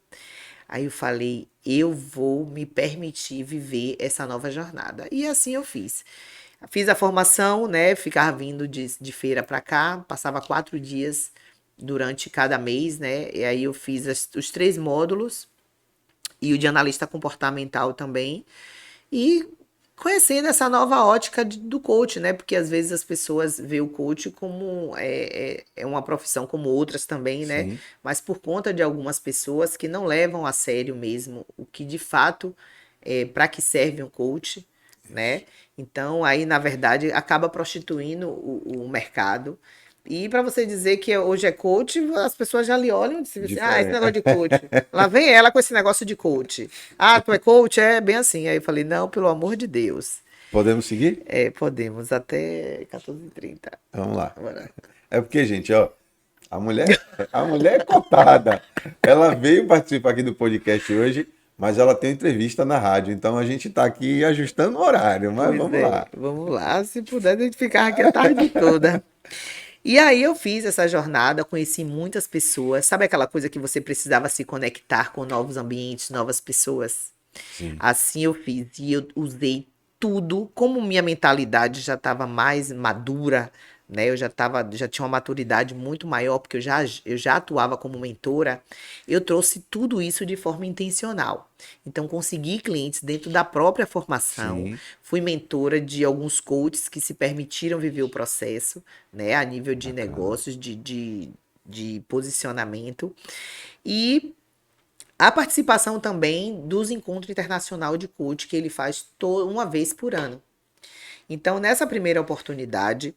Aí eu falei, eu vou me permitir viver essa nova jornada. E assim eu fiz. Fiz a formação, né? Ficava vindo de feira para cá, passava 4 dias durante cada mês, né? E aí eu fiz os 3 módulos e o de analista comportamental também. E conhecendo essa nova ótica do coach, né? Porque às vezes as pessoas veem o coach como é uma profissão como outras também, né? Sim. Mas por conta de algumas pessoas que não levam a sério mesmo o que de fato é para que serve um coach, né? Então aí na verdade acaba prostituindo o mercado. E para você dizer que hoje é coach, as pessoas já lhe olham e dizem assim, ah, esse negócio Diferente. de coach. Lá vem ela com esse negócio de coach. Ah, tu é coach? É bem assim. Aí eu falei, não, pelo amor de Deus. Podemos seguir? Podemos até 14h30. Vamos lá. Bora. É porque, gente, ó, a mulher é cotada. Ela veio participar aqui do podcast hoje, mas ela tem entrevista na rádio. Então a gente tá aqui ajustando o horário, mas Pois vamos é, lá. vamos lá. Se puder, a gente ficar aqui a tarde toda. E aí eu fiz essa jornada, conheci muitas pessoas. Sabe aquela coisa que você precisava se conectar com novos ambientes, novas pessoas? Sim. Assim eu fiz. E eu usei tudo, como minha mentalidade já estava mais madura, né? Já tinha uma maturidade muito maior, porque eu já atuava como mentora, eu trouxe tudo isso de forma intencional. Então, consegui clientes dentro da própria formação, Sim. fui mentora de alguns coaches que se permitiram viver o processo, né? A nível de Bacana. negócios, de posicionamento. E a participação também dos encontros internacional de coach que ele faz uma vez por ano. Então, nessa primeira oportunidade,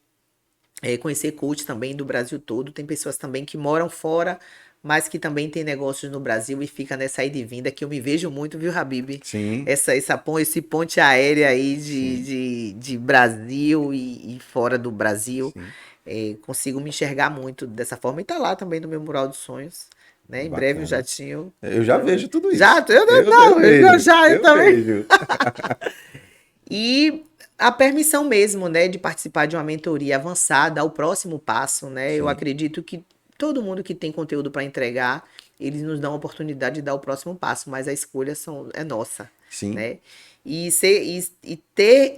conhecer coach também do Brasil todo, tem pessoas também que moram fora, mas que também tem negócios no Brasil e fica nessa ida e vinda que eu me vejo muito, viu, Habib? Sim. Esse ponte aérea aí Sim. de Brasil e fora do Brasil. Sim. Consigo me enxergar muito dessa forma e tá lá também no meu mural dos sonhos. Né? Em breve um Bacana. jatinho. Eu já vejo tudo Já, isso. eu não, Eu não, eu vejo. já, eu Eu também. vejo. E a permissão mesmo, né, de participar de uma mentoria avançada, ao próximo passo, né? Eu Sim. acredito que todo mundo que tem conteúdo para entregar, eles nos dão a oportunidade de dar o próximo passo, mas a escolha é nossa, Sim. né? E ter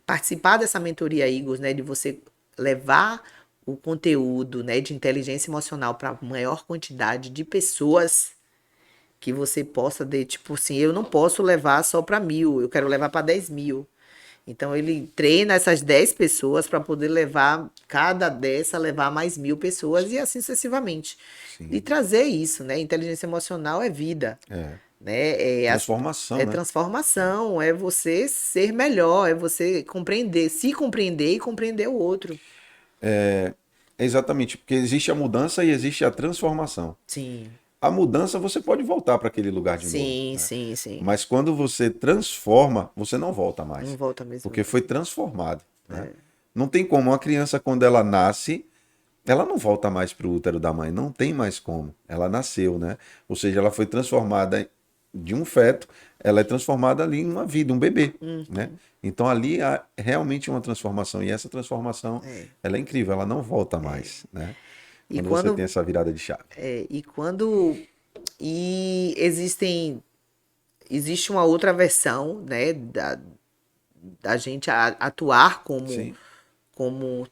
participar dessa mentoria Igos, né, de você levar o conteúdo, né, de inteligência emocional para maior quantidade de pessoas que você possa, tipo assim, eu não posso levar só para 1.000, eu quero levar para 10.000. Então ele treina essas 10 pessoas para poder levar, cada dessa, levar mais 1.000 pessoas e assim sucessivamente. E Sim. trazer isso, né? Inteligência emocional é vida, É. né? Transformação, É né? transformação, é você ser melhor, é você compreender, se compreender e compreender o outro. É, exatamente, porque existe a mudança e existe a transformação. Sim, A mudança você pode voltar para aquele lugar de novo, sim, né? sim, sim. Mas quando você transforma, você não volta Não mais, volta mesmo, porque não. foi transformado, né? É, Não tem como uma criança quando ela nasce, ela não volta mais para o útero da mãe, não tem mais como. Ela nasceu, né? Ou seja, ela foi transformada de um feto, ela é transformada ali em uma vida, um bebê, né? Então ali há realmente uma transformação e essa transformação, é. ela é incrível, ela não volta mais, né? E Quando você tem quando, essa virada de chave. e quando, e existe uma outra versão, né, da gente atuar Sim,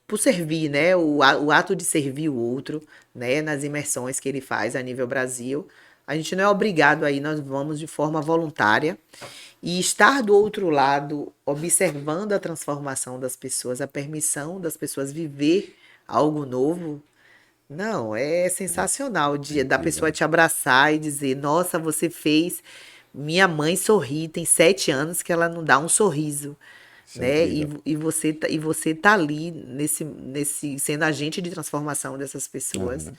por servir, né? O ato de servir o outro, né? Nas imersões que ele faz a nível Brasil. A gente não é obrigado aí, nós vamos de forma voluntária. E estar do outro lado, observando a transformação das pessoas, a permissão das pessoas viver algo novo, não, é sensacional é da incrível, pessoa né? te abraçar e dizer, nossa, você fez minha mãe sorrir, tem 7 anos que ela não dá um sorriso, Isso é né? incrível. E você tá ali sendo agente de transformação dessas pessoas, Aham.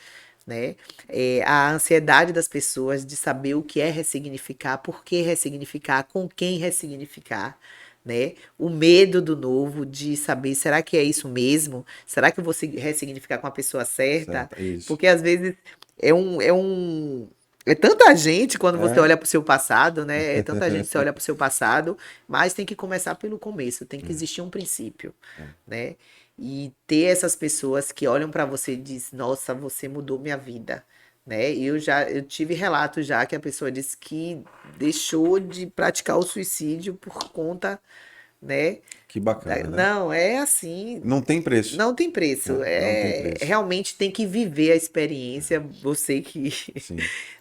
né? A ansiedade das pessoas de saber o que é ressignificar, por que ressignificar, com quem ressignificar, né? O medo do novo, de saber, será que é isso mesmo? Será que eu vou ressignificar com a pessoa certa? Certo, é isso. Porque às vezes é tanta gente quando você É, olha para o seu passado, né? É tanta gente que você olha para o seu passado, mas tem que começar pelo começo, tem que existir um princípio, né? E ter essas pessoas que olham para você e diz, nossa, você mudou minha vida, né? Eu tive relatos já que a pessoa disse que deixou de praticar o suicídio por conta, né? que bacana, né? Não, é assim, Não tem preço, não tem preço. né? Não tem É preço. realmente tem que viver a experiência. Você que, Sim,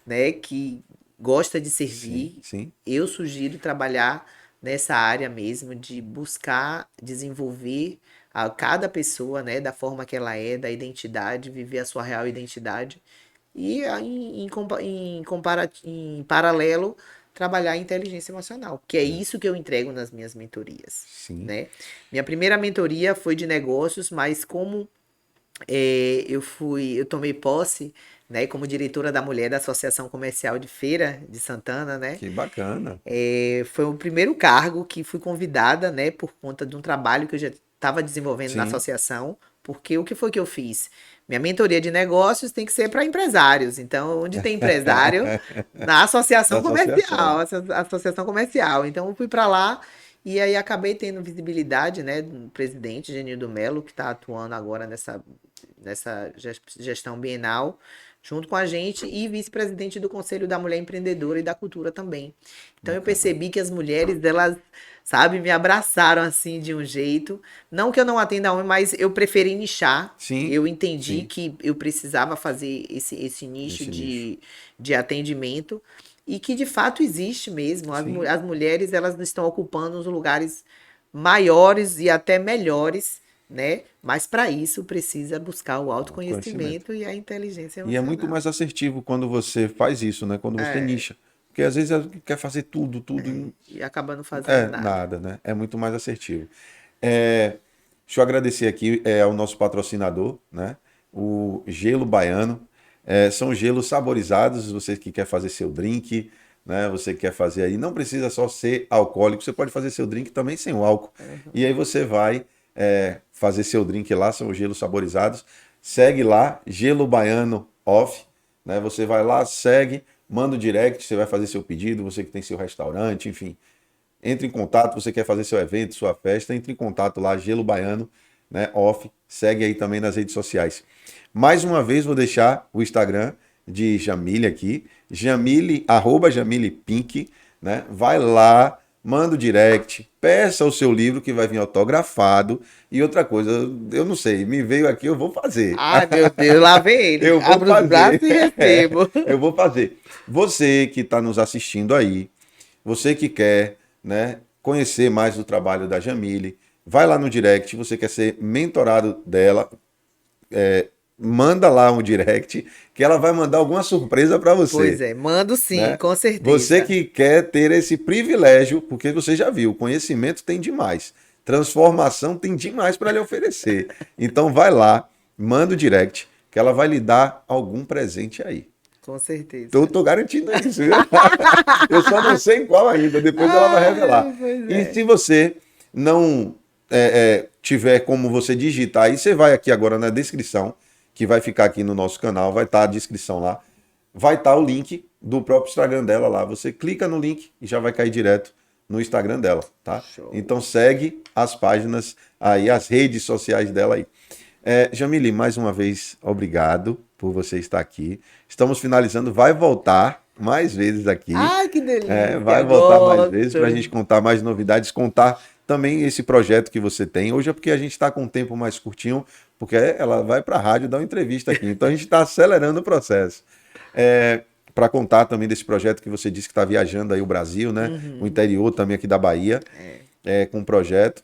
né, que gosta de sim, servir, sim. eu sugiro trabalhar nessa área mesmo de buscar desenvolver a cada pessoa, né, da forma que ela é, da identidade, viver a sua real identidade e em paralelo trabalhar a inteligência emocional, que é isso que eu entrego nas minhas mentorias, Sim. né? Minha primeira mentoria foi de negócios, mas como eu tomei posse, né, como diretora da mulher da Associação Comercial de Feira de Santana, né? Que bacana. Foi o primeiro cargo que fui convidada, né, por conta de um trabalho que eu já estava desenvolvendo na Sim. associação, porque o que foi que eu fiz? Minha mentoria de negócios tem que ser para empresários. Então, onde tem empresário, na Da associação associação. comercial, associação comercial. Então, eu fui para lá e aí acabei tendo visibilidade, né, do presidente Genildo Melo, que está atuando agora nessa gestão bienal, junto com a gente, e vice-presidente do Conselho da Mulher Empreendedora e da Cultura também. Então eu Bacana. percebi que as mulheres, elas, sabe, me abraçaram assim de um jeito. Não que eu não atenda homem, mas eu preferi nichar. Sim, Eu entendi sim. que eu precisava fazer esse nicho Esse nicho. de atendimento e que de fato existe mesmo. Sim. As mulheres, elas estão ocupando os lugares maiores e até melhores, né? Mas para isso precisa buscar o Autoconhecimento. autoconhecimento e a inteligência E é muito emocional. mais assertivo quando você faz isso, né? Quando você É, nicha. Porque às vezes quer fazer tudo, tudo. e acaba não fazendo É, nada. nada, né? É muito mais assertivo. É, deixa eu agradecer aqui ao nosso patrocinador, né? O Gelo Baiano. É, são gelos saborizados, você que quer fazer seu drink, né? Você quer fazer aí, não precisa só ser alcoólico, você pode fazer seu drink também sem o álcool. E aí você vai fazer seu drink lá, são os gelos saborizados. Segue lá, Gelo Baiano Off, né? Você vai lá, segue, manda o direct, você vai fazer seu pedido, você que tem seu restaurante, enfim. Entre em contato, você quer fazer seu evento, sua festa, entre em contato lá, Gelo Baiano, né, off, segue aí também nas redes sociais. Mais uma vez vou deixar o Instagram de Jamile aqui, Jamile, @JamilePink, né? Vai lá, manda o direct, peça o seu livro que vai vir autografado. E outra coisa, eu não sei, me veio aqui, eu vou fazer. Ai, meu Deus, lá vem ele. Eu vou Abro os braços e recebo. Eu vou fazer. Você que está nos assistindo aí, você que quer, né, conhecer mais do trabalho da Jamile, vai lá no direct, você quer ser mentorado dela, manda lá um direct que ela vai mandar alguma surpresa para você. Pois é, mando sim, né? com certeza. Você que quer ter esse privilégio, porque você já viu, conhecimento tem demais, transformação tem demais para lhe oferecer. Então vai lá, manda o direct, que ela vai lhe dar algum presente aí. Com certeza. Tô garantindo isso. Viu? Eu só não sei qual ainda, depois ela vai revelar. E se você não tiver como você digitar, aí você vai aqui agora na descrição, que vai ficar aqui no nosso canal, vai estar a descrição lá, vai estar o link do próprio Instagram dela lá. Você clica no link e já vai cair direto no Instagram dela, tá? Show. Então segue as páginas aí, as redes sociais dela aí. Jamile, mais uma vez, obrigado por você estar aqui. Estamos finalizando, vai voltar mais vezes aqui. Ai, que delícia! Vai voltar mais vezes para a gente contar mais novidades, contar também esse projeto que você tem. Hoje é porque a gente está com um tempo mais curtinho, porque ela vai para a rádio dar uma entrevista aqui. Então a gente está acelerando o processo. Para contar também desse projeto que você disse que está viajando aí o Brasil, né? O interior também aqui da Bahia, com um projeto.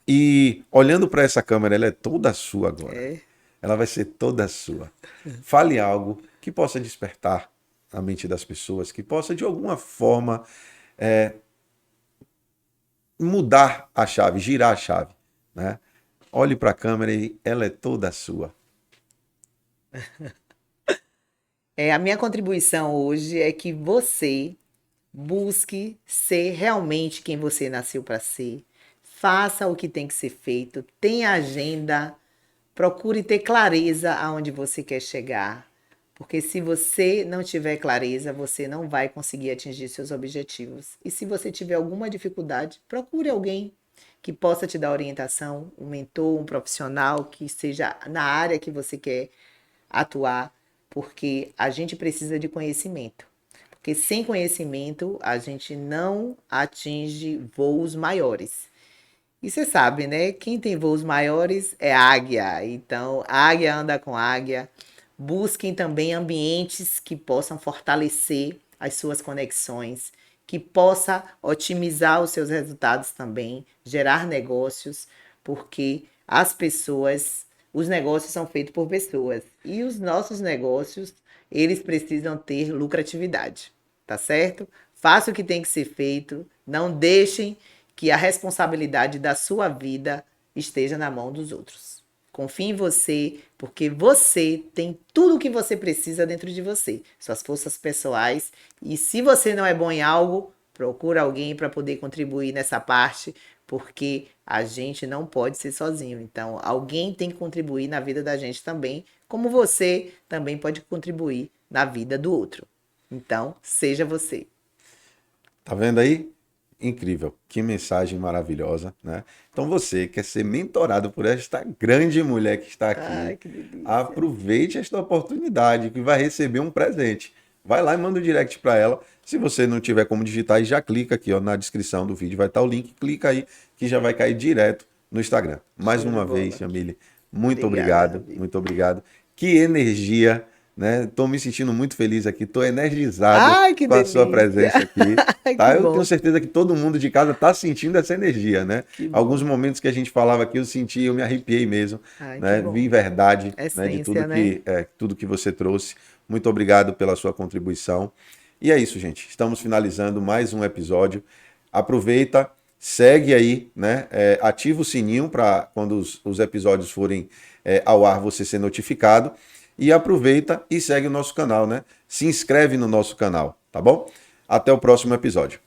E olhando para essa câmera, ela é toda sua agora. Ela vai ser toda sua. Fale algo que possa despertar a mente das pessoas, que possa de alguma forma mudar a chave, girar a chave, né? Olhe para a câmera e ela é toda sua. A minha contribuição hoje é que você busque ser realmente quem você nasceu para ser. Faça o que tem que ser feito, tenha agenda, procure ter clareza aonde você quer chegar. Porque se você não tiver clareza, você não vai conseguir atingir seus objetivos. E se você tiver alguma dificuldade, procure alguém que possa te dar orientação, um mentor, um profissional que seja na área que você quer atuar, porque a gente precisa de conhecimento. Porque sem conhecimento, a gente não atinge voos maiores. E você sabe, né? Quem tem voos maiores é águia. Então, águia anda com águia. Busquem também ambientes que possam fortalecer as suas conexões, que possa otimizar os seus resultados também, gerar negócios, porque as pessoas, os negócios são feitos por pessoas. E os nossos negócios, eles precisam ter lucratividade, tá certo? Faça o que tem que ser feito, não deixem que a responsabilidade da sua vida esteja na mão dos outros. Confie em você, porque você tem tudo o que você precisa dentro de você, suas forças pessoais. E se você não é bom em algo, procura alguém para poder contribuir nessa parte, porque a gente não pode ser sozinho. Então, alguém tem que contribuir na vida da gente também, como você também pode contribuir na vida do outro. Então, seja você. Tá vendo aí? Incrível, que mensagem maravilhosa, né? Então você quer ser mentorado por esta grande mulher que está aqui. Ai, que delícia. Aproveite esta oportunidade que vai receber um presente. Vai lá e manda um direct para ela. Se você não tiver como digitar, já clica aqui, ó, na descrição do vídeo, vai estar o link, clica aí que já vai cair direto no Instagram. Mais uma vez, Jamile, muito obrigado, muito obrigado. Que energia, né? Tô me sentindo muito feliz aqui, tô energizado com a sua presença aqui. Tá? Eu tenho certeza que todo mundo de casa tá sentindo essa energia, né? Alguns momentos que a gente falava aqui, eu senti, eu me arrepiei mesmo, né? Vi verdade, né? De tudo tudo que você trouxe. Muito obrigado pela sua contribuição. E é isso, gente. Estamos finalizando mais um episódio. Aproveita, segue aí, né? Ativa o sininho para quando os episódios forem ao ar você ser notificado. E aproveita e segue o nosso canal, né? Se inscreve no nosso canal, tá bom? Até o próximo episódio.